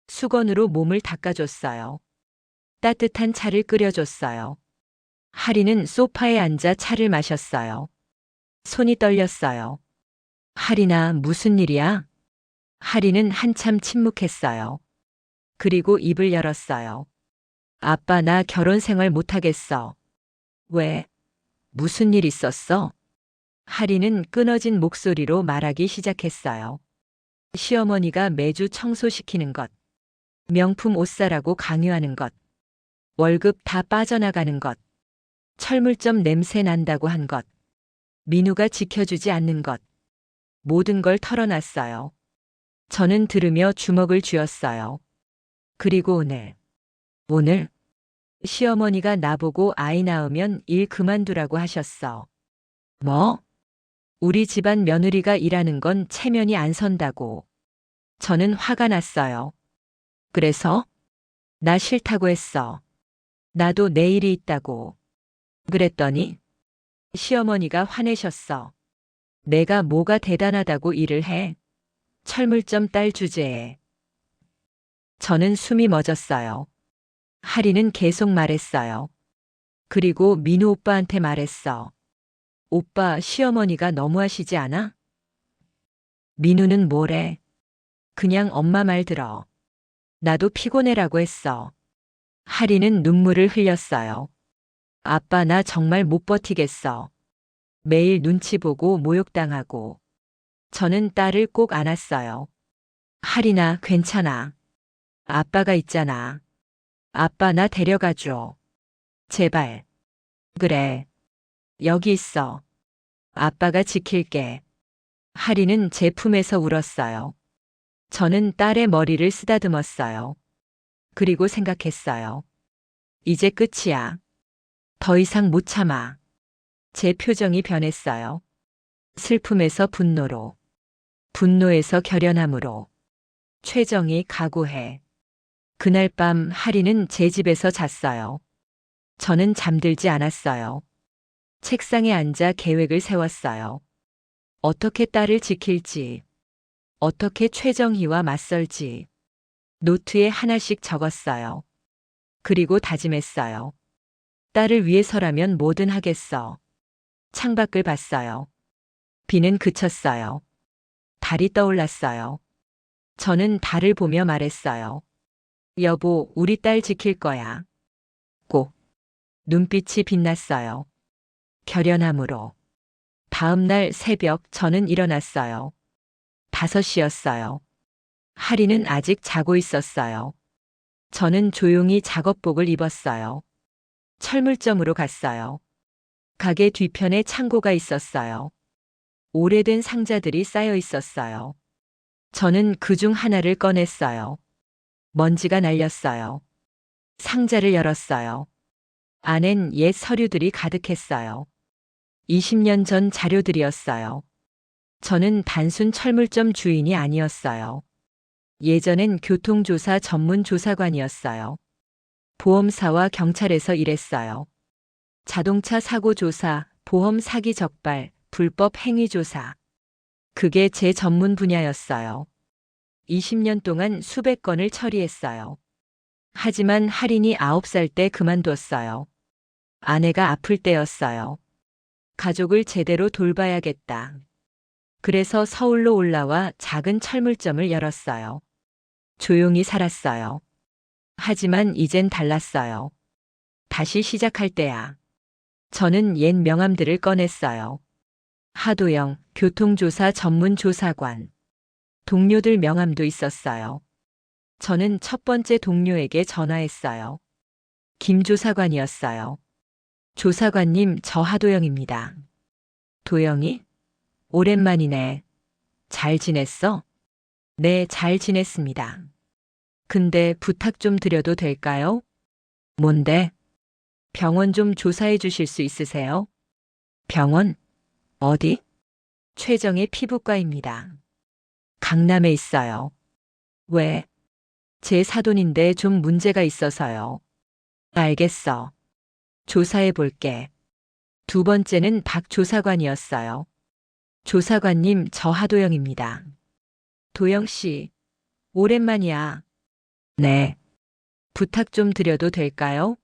수건으로 몸을 닦아줬어요. 따뜻한 차를 끓여줬어요. 할인은 소파에 앉아 차를 마셨어요. 손이 떨렸어요. 할인아, 무슨 일이야? 할인은 한참 침묵했어요. 그리고 입을 열었어요. 아빠, 나 결혼 생활 못하겠어. 왜? 무슨 일 있었어? 할인은 끊어진 목소리로 말하기 시작했어요. 시어머니가 매주 청소시키는 것, 명품 옷 사라고 강요하는 것, 월급 다 빠져나가는 것, 철물점 냄새 난다고 한 것, 민우가 지켜주지 않는 것, 모든 걸 털어놨어요. 저는 들으며 주먹을 쥐었어요. 그리고 오늘, 시어머니가 나보고 아이 낳으면 일 그만두라고 하셨어. 뭐? 우리 집안 며느리가 일하는 건 체면이 안 선다고. 저는 화가 났어요. 그래서? 나 싫다고 했어. 나도 내일이 있다고. 그랬더니 시어머니가 화내셨어. 내가 뭐가 대단하다고 일을 해? 철물점 딸 주제에. 저는 숨이 멎었어요. 할인은 계속 말했어요. 그리고 민우 오빠한테 말했어. 오빠, 시어머니가 너무하시지 않아? 민우는 뭐래? 그냥 엄마 말 들어. 나도 피곤해라고 했어. 할인은 눈물을 흘렸어요. 아빠, 나 정말 못 버티겠어. 매일 눈치 보고 모욕당하고. 저는 딸을 꼭 안았어요. 할인아, 괜찮아. 아빠가 있잖아. 아빠, 나 데려가줘. 제발. 그래. 여기 있어. 아빠가 지킬게. 할인은 제 품에서 울었어요. 저는 딸의 머리를 쓰다듬었어요. 그리고 생각했어요. 이제 끝이야. 더 이상 못 참아. 제 표정이 변했어요. 슬픔에서 분노로, 분노에서 결연함으로. 최정이 각오해. 그날 밤 할인은 제 집에서 잤어요. 저는 잠들지 않았어요. 책상에 앉아 계획을 세웠어요. 어떻게 딸을 지킬지, 어떻게 최정희와 맞설지. 노트에 하나씩 적었어요. 그리고 다짐했어요. 딸을 위해서라면 뭐든 하겠어. 창밖을 봤어요. 비는 그쳤어요. 달이 떠올랐어요. 저는 달을 보며 말했어요. 여보, 우리 딸 지킬 거야. 꼭. 눈빛이 빛났어요. 결연함으로. 다음 날 새벽 저는 일어났어요. 5시였어요. 할인은 아직 자고 있었어요. 저는 조용히 작업복을 입었어요. 철물점으로 갔어요. 가게 뒤편에 창고가 있었어요. 오래된 상자들이 쌓여 있었어요. 저는 그중 하나를 꺼냈어요. 먼지가 날렸어요. 상자를 열었어요. 안엔 옛 서류들이 가득했어요. 20년 전 자료들이었어요. 저는 단순 철물점 주인이 아니었어요. 예전엔 교통조사 전문 조사관이었어요. 보험사와 경찰에서 일했어요. 자동차 사고 조사, 보험 사기 적발, 불법 행위 조사. 그게 제 전문 분야였어요. 20년 동안 수백 건을 처리했어요. 하지만 할인이 9살 때 그만뒀어요. 아내가 아플 때였어요. 가족을 제대로 돌봐야겠다. 그래서 서울로 올라와 작은 철물점을 열었어요. 조용히 살았어요. 하지만 이젠 달랐어요. 다시 시작할 때야. 저는 옛 명함들을 꺼냈어요. 하도영, 교통조사 전문 조사관. 동료들 명함도 있었어요. 저는 첫 번째 동료에게 전화했어요. 김 조사관이었어요. 조사관님, 저 하도영입니다. 도영이? 오랜만이네. 잘 지냈어? 네, 잘 지냈습니다. 근데 부탁 좀 드려도 될까요? 뭔데? 병원 좀 조사해 주실 수 있으세요? 병원? 어디? 최정의 피부과입니다. 강남에 있어요. 왜? 제 사돈인데 좀 문제가 있어서요. 알겠어. 조사해 볼게. 두 번째는 박 조사관이었어요. 조사관님, 저 하도영입니다. 도영 씨, 오랜만이야. 네. 부탁 좀 드려도 될까요?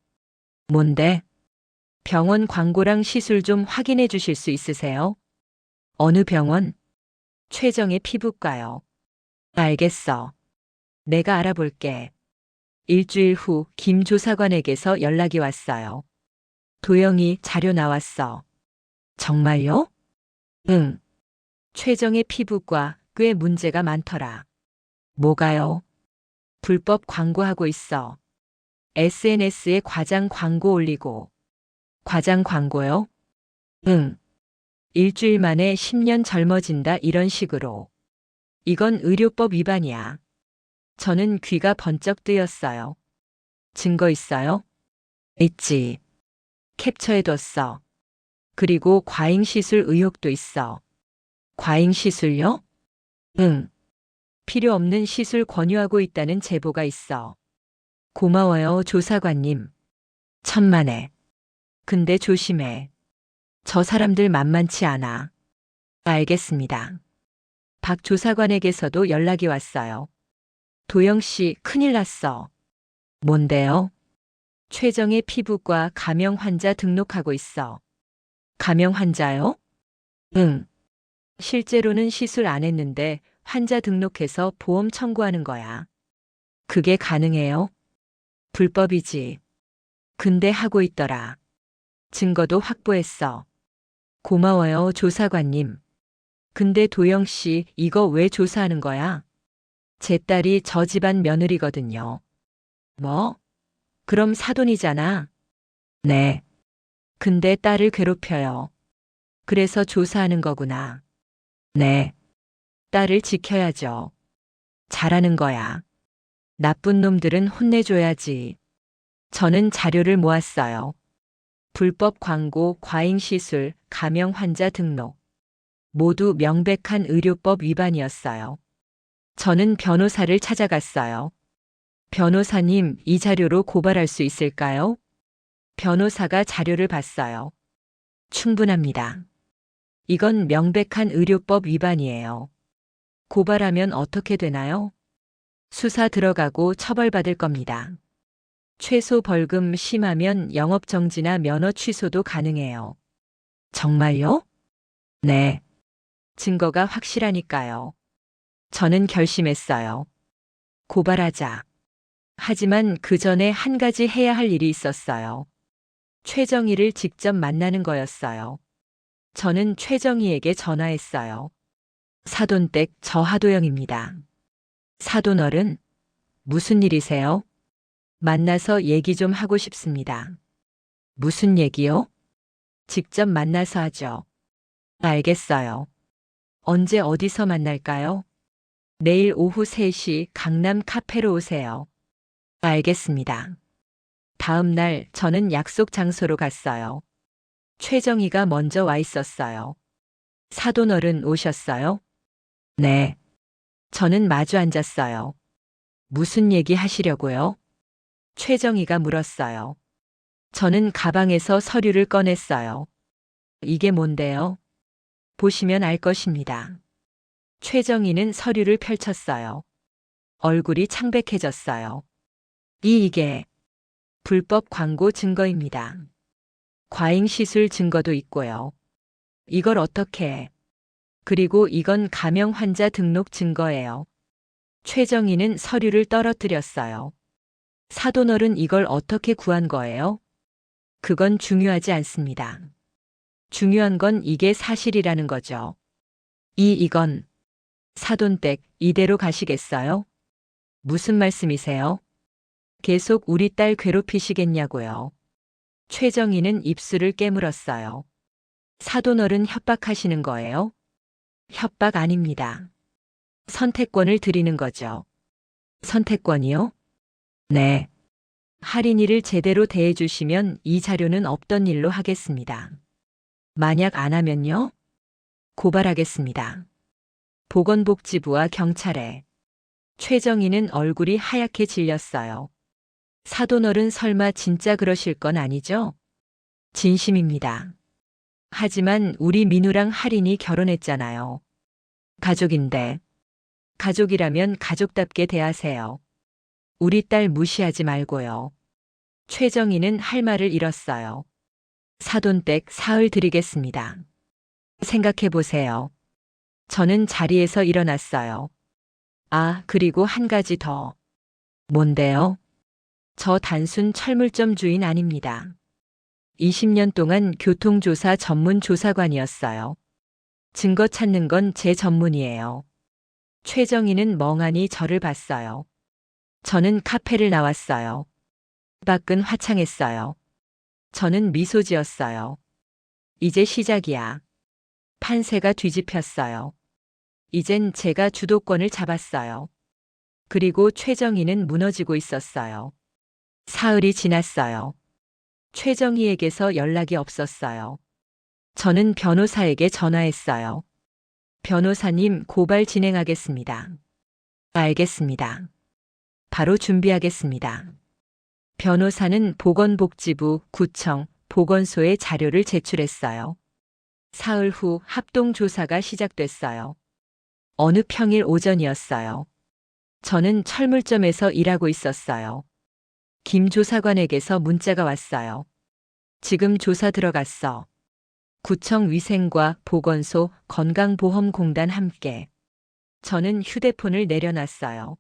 뭔데? 병원 광고랑 시술 좀 확인해 주실 수 있으세요? 어느 병원? 최정의 피부과요. 알겠어. 내가 알아볼게. 일주일 후 김 조사관에게서 연락이 왔어요. 도영이, 자료 나왔어. 정말요? 응. 최정의 피부과 꽤 문제가 많더라. 뭐가요? 불법 광고하고 있어. SNS에 과장 광고 올리고. 과장 광고요? 응. 일주일 만에 10년 젊어진다 이런 식으로. 이건 의료법 위반이야. 저는 귀가 번쩍 뜨였어요. 증거 있어요? 있지. 캡처해뒀어. 그리고 과잉시술 의혹도 있어. 과잉시술요? 응. 필요 없는 시술 권유하고 있다는 제보가 있어. 고마워요, 조사관님. 천만에. 근데 조심해. 저 사람들 만만치 않아. 알겠습니다. 박 조사관에게서도 연락이 왔어요. 도영 씨, 큰일 났어. 뭔데요? 최정의 피부과 감염 환자 등록하고 있어. 감염 환자요? 응. 실제로는 시술 안 했는데 환자 등록해서 보험 청구하는 거야. 그게 가능해요? 불법이지. 근데 하고 있더라. 증거도 확보했어. 고마워요, 조사관님. 근데 도영 씨, 이거 왜 조사하는 거야? 제 딸이 저 집안 며느리거든요. 뭐? 그럼 사돈이잖아. 네. 근데 딸을 괴롭혀요. 그래서 조사하는 거구나. 네. 딸을 지켜야죠. 잘하는 거야. 나쁜 놈들은 혼내줘야지. 저는 자료를 모았어요. 불법 광고, 과잉시술, 감염 환자 등록. 모두 명백한 의료법 위반이었어요. 저는 변호사를 찾아갔어요. 변호사님, 이 자료로 고발할 수 있을까요? 변호사가 자료를 봤어요. 충분합니다. 이건 명백한 의료법 위반이에요. 고발하면 어떻게 되나요? 수사 들어가고 처벌받을 겁니다. 최소 벌금, 심하면 영업정지나 면허 취소도 가능해요. 정말요? 네. 증거가 확실하니까요. 저는 결심했어요. 고발하자. 하지만 그 전에 한 가지 해야 할 일이 있었어요. 최정희를 직접 만나는 거였어요. 저는 최정희에게 전화했어요. 사돈댁, 저 하도영입니다. 사돈어른, 무슨 일이세요? 만나서 얘기 좀 하고 싶습니다. 무슨 얘기요? 직접 만나서 하죠. 알겠어요. 언제 어디서 만날까요? 내일 오후 3시 강남 카페로 오세요. 알겠습니다. 다음 날 저는 약속 장소로 갔어요. 최정희가 먼저 와 있었어요. 사돈어른 오셨어요? 네. 저는 마주 앉았어요. 무슨 얘기 하시려고요? 최정희가 물었어요. 저는 가방에서 서류를 꺼냈어요. 이게 뭔데요? 보시면 알 것입니다. 최정희는 서류를 펼쳤어요. 얼굴이 창백해졌어요. 이게 불법 광고 증거입니다. 과잉시술 증거도 있고요. 이걸 어떻게 해? 그리고 이건 감염 환자 등록 증거예요. 최정희는 서류를 떨어뜨렸어요. 사돈어른, 이걸 어떻게 구한 거예요? 그건 중요하지 않습니다. 중요한 건 이게 사실이라는 거죠. 이건 사돈댁, 이대로 가시겠어요? 무슨 말씀이세요? 계속 우리 딸 괴롭히시겠냐고요. 최정희는 입술을 깨물었어요. 사돈어른, 협박하시는 거예요? 협박 아닙니다. 선택권을 드리는 거죠. 선택권이요? 네. 할인이를 제대로 대해주시면 이 자료는 없던 일로 하겠습니다. 만약 안 하면요? 고발하겠습니다. 보건복지부와 경찰에. 최정희는 얼굴이 하얗게 질렸어요. 사돈어른, 설마 진짜 그러실 건 아니죠? 진심입니다. 하지만 우리 민우랑 할인이 결혼했잖아요. 가족인데. 가족이라면 가족답게 대하세요. 우리 딸 무시하지 말고요. 최정희는 할 말을 잃었어요. 사돈댁 사흘 드리겠습니다. 생각해 보세요. 저는 자리에서 일어났어요. 아, 그리고 한 가지 더. 뭔데요? 저 단순 철물점 주인 아닙니다. 20년 동안 교통조사 전문 조사관이었어요. 증거 찾는 건 제 전문이에요. 최정희는 멍하니 저를 봤어요. 저는 카페를 나왔어요. 밖은 화창했어요. 저는 미소 지었어요. 이제 시작이야. 판세가 뒤집혔어요. 이젠 제가 주도권을 잡았어요. 그리고 최정희는 무너지고 있었어요. 사흘이 지났어요. 최정희에게서 연락이 없었어요. 저는 변호사에게 전화했어요. 변호사님, 고발 진행하겠습니다. 알겠습니다. 바로 준비하겠습니다. 변호사는 보건복지부, 구청, 보건소에 자료를 제출했어요. 사흘 후 합동조사가 시작됐어요. 어느 평일 오전이었어요. 저는 철물점에서 일하고 있었어요. 김 조사관에게서 문자가 왔어요. 지금 조사 들어갔어. 구청 위생과 보건소, 건강보험공단 함께. 저는 휴대폰을 내려놨어요.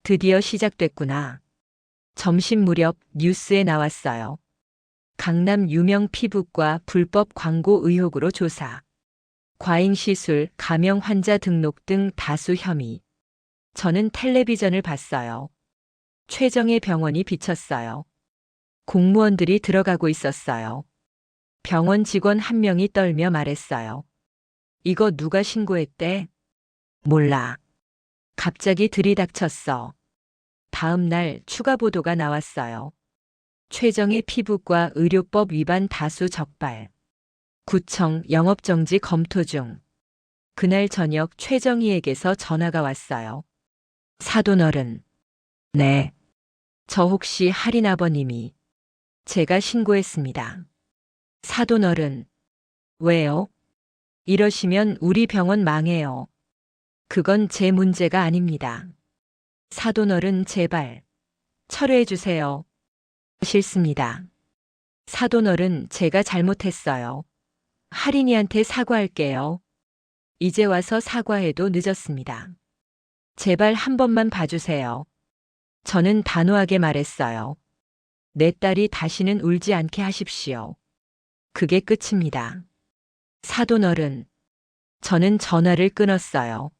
드디어 시작됐구나. 점심 무렵 뉴스에 나왔어요. 강남 유명 피부과 불법 광고 의혹으로 조사. 과잉시술, 감염 환자 등록 등 다수 혐의. 저는 텔레비전을 봤어요. 최정의 병원이 비쳤어요. 공무원들이 들어가고 있었어요. 병원 직원 한 명이 떨며 말했어요. 이거 누가 신고했대? 몰라. 갑자기 들이닥쳤어. 다음 날 추가 보도가 나왔어요. 최정의 피부과 의료법 위반 다수 적발. 구청 영업정지 검토 중. 그날 저녁 최정희에게서 전화가 왔어요. 사돈어른. 네. 저 혹시 할인 아버님이. 제가 신고했습니다. 사돈어른. 왜요? 이러시면 우리 병원 망해요. 그건 제 문제가 아닙니다. 사돈어른 제발. 철회해 주세요. 싫습니다. 사돈어른 제가 잘못했어요. 할인이한테 사과할게요. 이제 와서 사과해도 늦었습니다. 제발 한 번만 봐주세요. 저는 단호하게 말했어요. 내 딸이 다시는 울지 않게 하십시오. 그게 끝입니다. 사돈어른. 저는 전화를 끊었어요.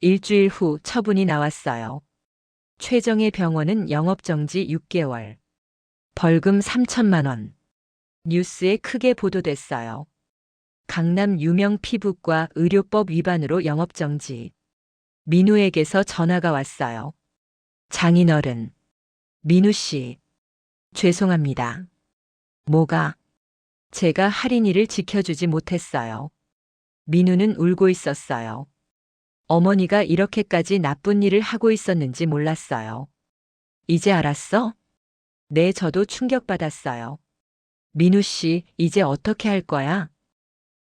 일주일 후 처분이 나왔어요. 최정의 병원은 영업정지 6개월. 벌금 3천만 원. 뉴스에 크게 보도됐어요. 강남 유명 피부과 의료법 위반으로 영업정지. 민우에게서 전화가 왔어요. 장인어른. 민우 씨. 죄송합니다. 뭐가? 제가 할인이를 지켜주지 못했어요. 민우는 울고 있었어요. 어머니가 이렇게까지 나쁜 일을 하고 있었는지 몰랐어요. 이제 알았어? 네, 저도 충격받았어요. 민우 씨, 이제 어떻게 할 거야?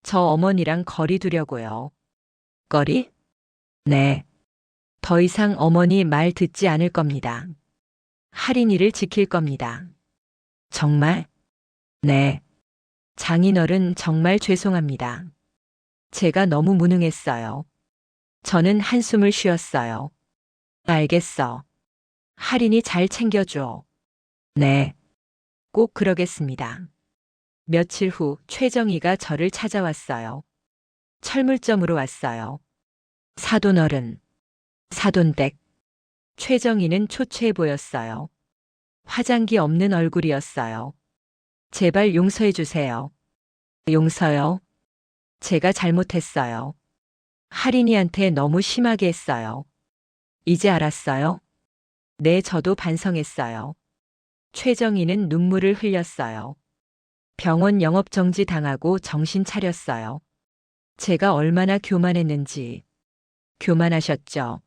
저 어머니랑 거리 두려고요. 거리? 네. 더 이상 어머니 말 듣지 않을 겁니다. 할인이를 지킬 겁니다. 정말? 네. 장인어른 정말 죄송합니다. 제가 너무 무능했어요. 저는 한숨을 쉬었어요. 알겠어. 할인이 잘 챙겨줘. 네. 꼭 그러겠습니다. 며칠 후 최정희가 저를 찾아왔어요. 철물점으로 왔어요. 사돈어른. 사돈댁. 최정희는 초췌해 보였어요. 화장기 없는 얼굴이었어요. 제발 용서해 주세요. 용서요? 제가 잘못했어요. 할인이한테 너무 심하게 했어요. 이제 알았어요? 네, 저도 반성했어요. 최정희는 눈물을 흘렸어요. 병원 영업정지 당하고 정신 차렸어요. 제가 얼마나 교만했는지. 교만하셨죠?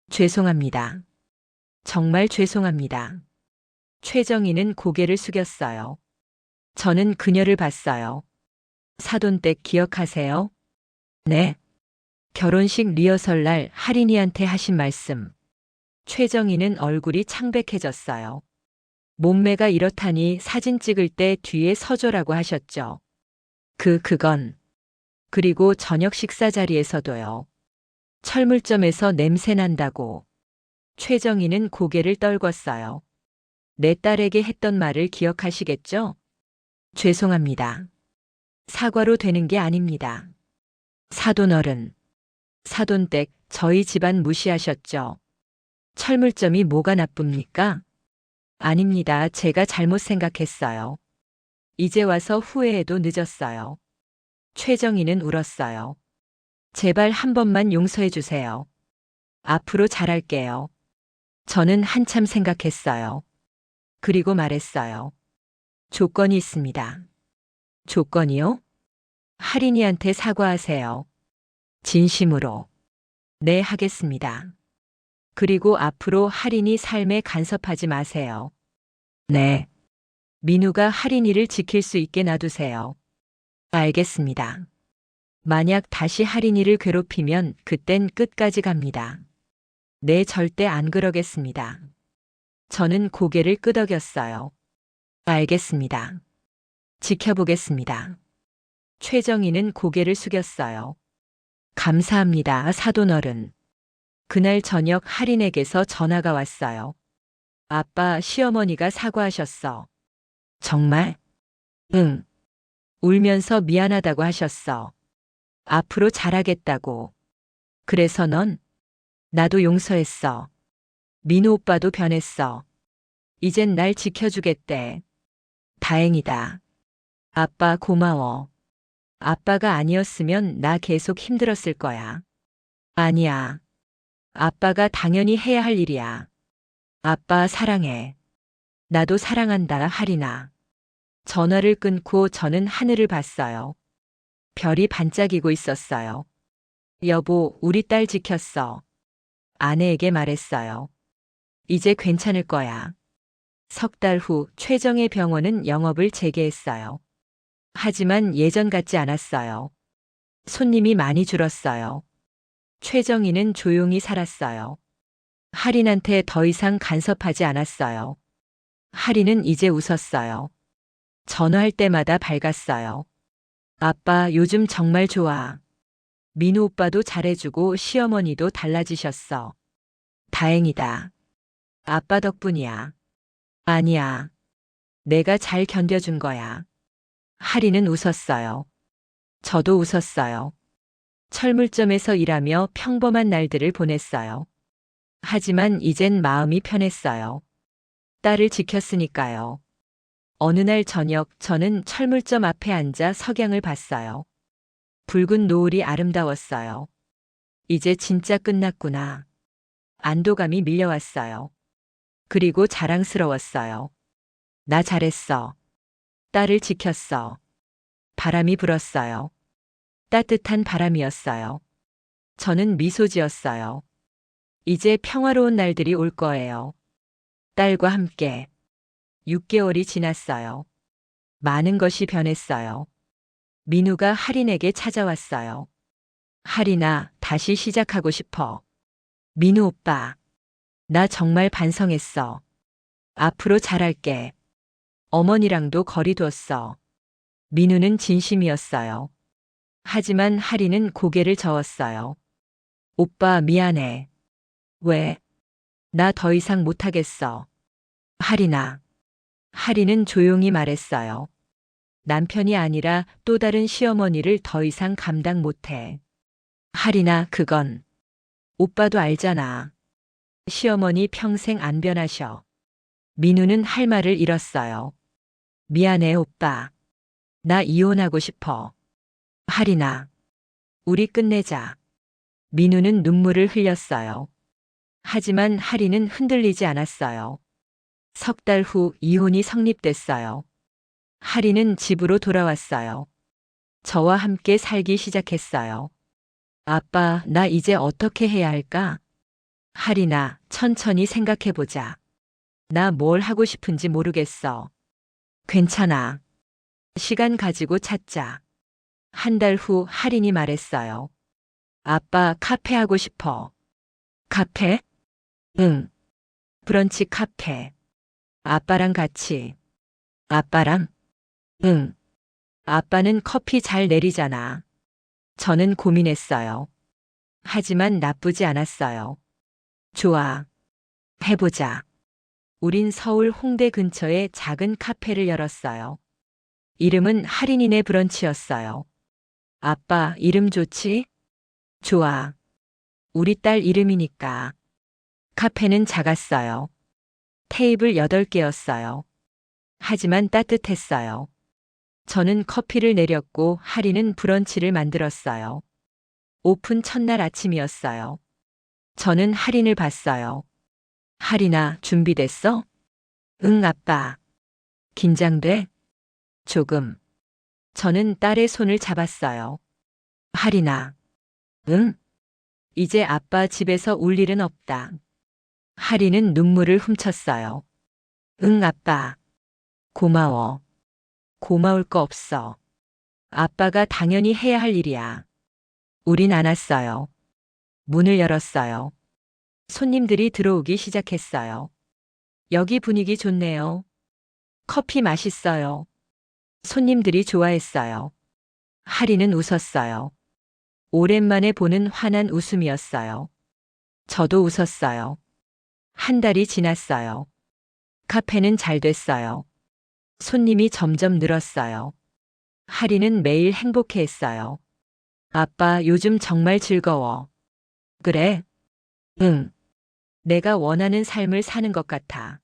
죄송합니다. 정말 죄송합니다. 최정희는 고개를 숙였어요. 저는 그녀를 봤어요. 사돈댁 기억하세요? 네. 결혼식 리허설 날 할인이한테 하신 말씀. 최정희는 얼굴이 창백해졌어요. 몸매가 이렇다니 사진 찍을 때 뒤에 서줘라고 하셨죠. 그건. 그리고 저녁 식사 자리에서도요. 철물점에서 냄새 난다고. 최정희는 고개를 떨궜어요. 내 딸에게 했던 말을 기억하시겠죠? 죄송합니다. 사과로 되는 게 아닙니다. 사돈어른. 사돈댁, 저희 집안 무시하셨죠? 철물점이 뭐가 나쁩니까? 아닙니다. 제가 잘못 생각했어요. 이제 와서 후회해도 늦었어요. 최정희는 울었어요. 제발 한 번만 용서해 주세요. 앞으로 잘할게요. 저는 한참 생각했어요. 그리고 말했어요. 조건이 있습니다. 조건이요? 할인이한테 사과하세요. 진심으로. 네, 하겠습니다. 그리고 앞으로 할인이 삶에 간섭하지 마세요. 네. 민우가 할인이를 지킬 수 있게 놔두세요. 알겠습니다. 만약 다시 할인이를 괴롭히면 그땐 끝까지 갑니다. 네, 절대 안 그러겠습니다. 저는 고개를 끄덕였어요. 알겠습니다. 지켜보겠습니다. 최정희는 고개를 숙였어요. 감사합니다, 사돈어른. 그날 저녁 할인에게서 전화가 왔어요. 아빠, 시어머니가 사과하셨어. 정말? 응. 울면서 미안하다고 하셨어. 앞으로 잘하겠다고. 그래서 넌? 나도 용서했어. 민우 오빠도 변했어. 이젠 날 지켜주겠대. 다행이다. 아빠 고마워. 아빠가 아니었으면 나 계속 힘들었을 거야. 아니야. 아빠가 당연히 해야 할 일이야. 아빠 사랑해. 나도 사랑한다, 할인아. 전화를 끊고 저는 하늘을 봤어요. 별이 반짝이고 있었어요. 여보, 우리 딸 지켰어. 아내에게 말했어요. 이제 괜찮을 거야. 석 달 후 최정의 병원은 영업을 재개했어요. 하지만 예전 같지 않았어요. 손님이 많이 줄었어요. 최정희는 조용히 살았어요. 할인한테 더 이상 간섭하지 않았어요. 할인은 이제 웃었어요. 전화할 때마다 밝았어요. 아빠, 요즘 정말 좋아. 민우 오빠도 잘해주고 시어머니도 달라지셨어. 다행이다. 아빠 덕분이야. 아니야. 내가 잘 견뎌준 거야. 할인은 웃었어요. 저도 웃었어요. 철물점에서 일하며 평범한 날들을 보냈어요. 하지만 이젠 마음이 편했어요. 딸을 지켰으니까요. 어느 날 저녁 저는 철물점 앞에 앉아 석양을 봤어요. 붉은 노을이 아름다웠어요. 이제 진짜 끝났구나. 안도감이 밀려왔어요. 그리고 자랑스러웠어요. 나 잘했어. 딸을 지켰어. 바람이 불었어요. 따뜻한 바람이었어요. 저는 미소 지었어요. 이제 평화로운 날들이 올 거예요. 딸과 함께. 6개월이 지났어요. 많은 것이 변했어요. 민우가 할인에게 찾아왔어요. 할인아, 다시 시작하고 싶어. 민우 오빠. 나 정말 반성했어. 앞으로 잘할게. 어머니랑도 거리 뒀어. 민우는 진심이었어요. 하지만 할인은 고개를 저었어요. 오빠 미안해. 왜? 나 더 이상 못하겠어. 할인아. 할인은 조용히 말했어요. 남편이 아니라 또 다른 시어머니를 더 이상 감당 못해. 할인아, 그건. 오빠도 알잖아. 시어머니 평생 안 변하셔. 민우는 할 말을 잃었어요. 미안해, 오빠. 나 이혼하고 싶어. 할인아. 우리 끝내자. 민우는 눈물을 흘렸어요. 하지만 할인은 흔들리지 않았어요. 석 달 후 이혼이 성립됐어요. 할인은 집으로 돌아왔어요. 저와 함께 살기 시작했어요. 아빠, 나 이제 어떻게 해야 할까? 할인아, 천천히 생각해보자. 나 뭘 하고 싶은지 모르겠어. 괜찮아. 시간 가지고 찾자. 한 달 후 할인이 말했어요. 아빠 카페 하고 싶어. 카페? 응. 브런치 카페. 아빠랑 같이. 아빠랑? 응. 아빠는 커피 잘 내리잖아. 저는 고민했어요. 하지만 나쁘지 않았어요. 좋아. 해보자. 우린 서울 홍대 근처에 작은 카페를 열었어요. 이름은 할인이네 브런치였어요. 아빠, 이름 좋지? 좋아. 우리 딸 이름이니까. 카페는 작았어요. 테이블 8개였어요. 하지만 따뜻했어요. 저는 커피를 내렸고 할인은 브런치를 만들었어요. 오픈 첫날 아침이었어요. 저는 할인을 봤어요. 할인아, 준비됐어? 응, 아빠. 긴장돼? 조금. 저는 딸의 손을 잡았어요. 할인아. 응? 이제 아빠 집에서 울 일은 없다. 할인은 눈물을 훔쳤어요. 응, 아빠. 고마워. 고마울 거 없어. 아빠가 당연히 해야 할 일이야. 우린 안 왔어요. 문을 열었어요. 손님들이 들어오기 시작했어요. 여기 분위기 좋네요. 커피 맛있어요. 손님들이 좋아했어요. 할인은 웃었어요. 오랜만에 보는 환한 웃음이었어요. 저도 웃었어요. 한 달이 지났어요. 카페는 잘 됐어요. 손님이 점점 늘었어요. 할인은 매일 행복해했어요. 아빠, 요즘 정말 즐거워. 그래? 응. 내가 원하는 삶을 사는 것 같아.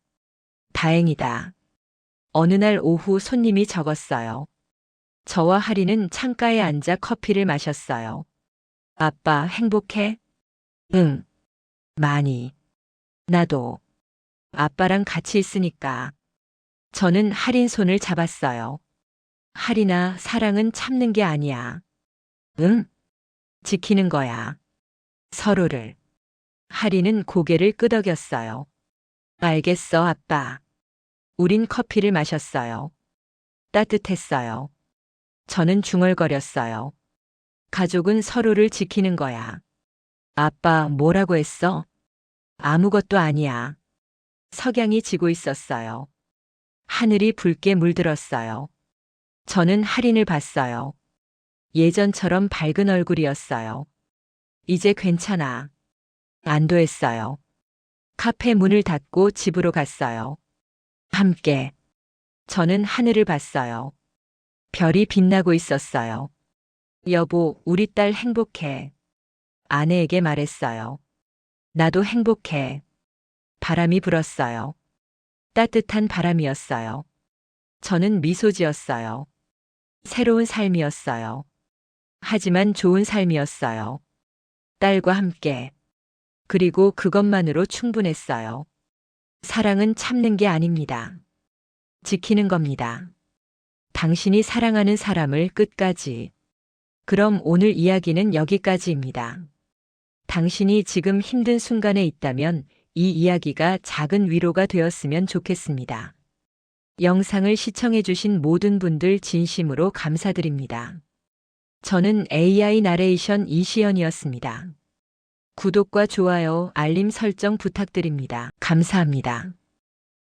다행이다. 어느 날 오후 손님이 적었어요. 저와 할인은 창가에 앉아 커피를 마셨어요. 아빠, 행복해? 응. 많이. 나도. 아빠랑 같이 있으니까. 저는 할인 손을 잡았어요. 할인아, 사랑은 참는 게 아니야. 응? 지키는 거야. 서로를. 할인은 고개를 끄덕였어요. 알겠어, 아빠. 우린 커피를 마셨어요. 따뜻했어요. 저는 중얼거렸어요. 가족은 서로를 지키는 거야. 아빠, 뭐라고 했어? 아무것도 아니야. 석양이 지고 있었어요. 하늘이 붉게 물들었어요. 저는 할인을 봤어요. 예전처럼 밝은 얼굴이었어요. 이제 괜찮아. 안도했어요. 카페 문을 닫고 집으로 갔어요. 함께. 저는 하늘을 봤어요. 별이 빛나고 있었어요. 여보, 우리 딸 행복해. 아내에게 말했어요. 나도 행복해. 바람이 불었어요. 따뜻한 바람이었어요. 저는 미소 지었어요. 새로운 삶이었어요. 하지만 좋은 삶이었어요. 딸과 함께. 그리고 그것만으로 충분했어요. 사랑은 참는 게 아닙니다. 지키는 겁니다. 당신이 사랑하는 사람을 끝까지. 그럼 오늘 이야기는 여기까지입니다. 당신이 지금 힘든 순간에 있다면 이 이야기가 작은 위로가 되었으면 좋겠습니다. 영상을 시청해주신 모든 분들 진심으로 감사드립니다. 저는 AI 나레이션 이시연이었습니다. 구독과 좋아요, 알림 설정 부탁드립니다. 감사합니다.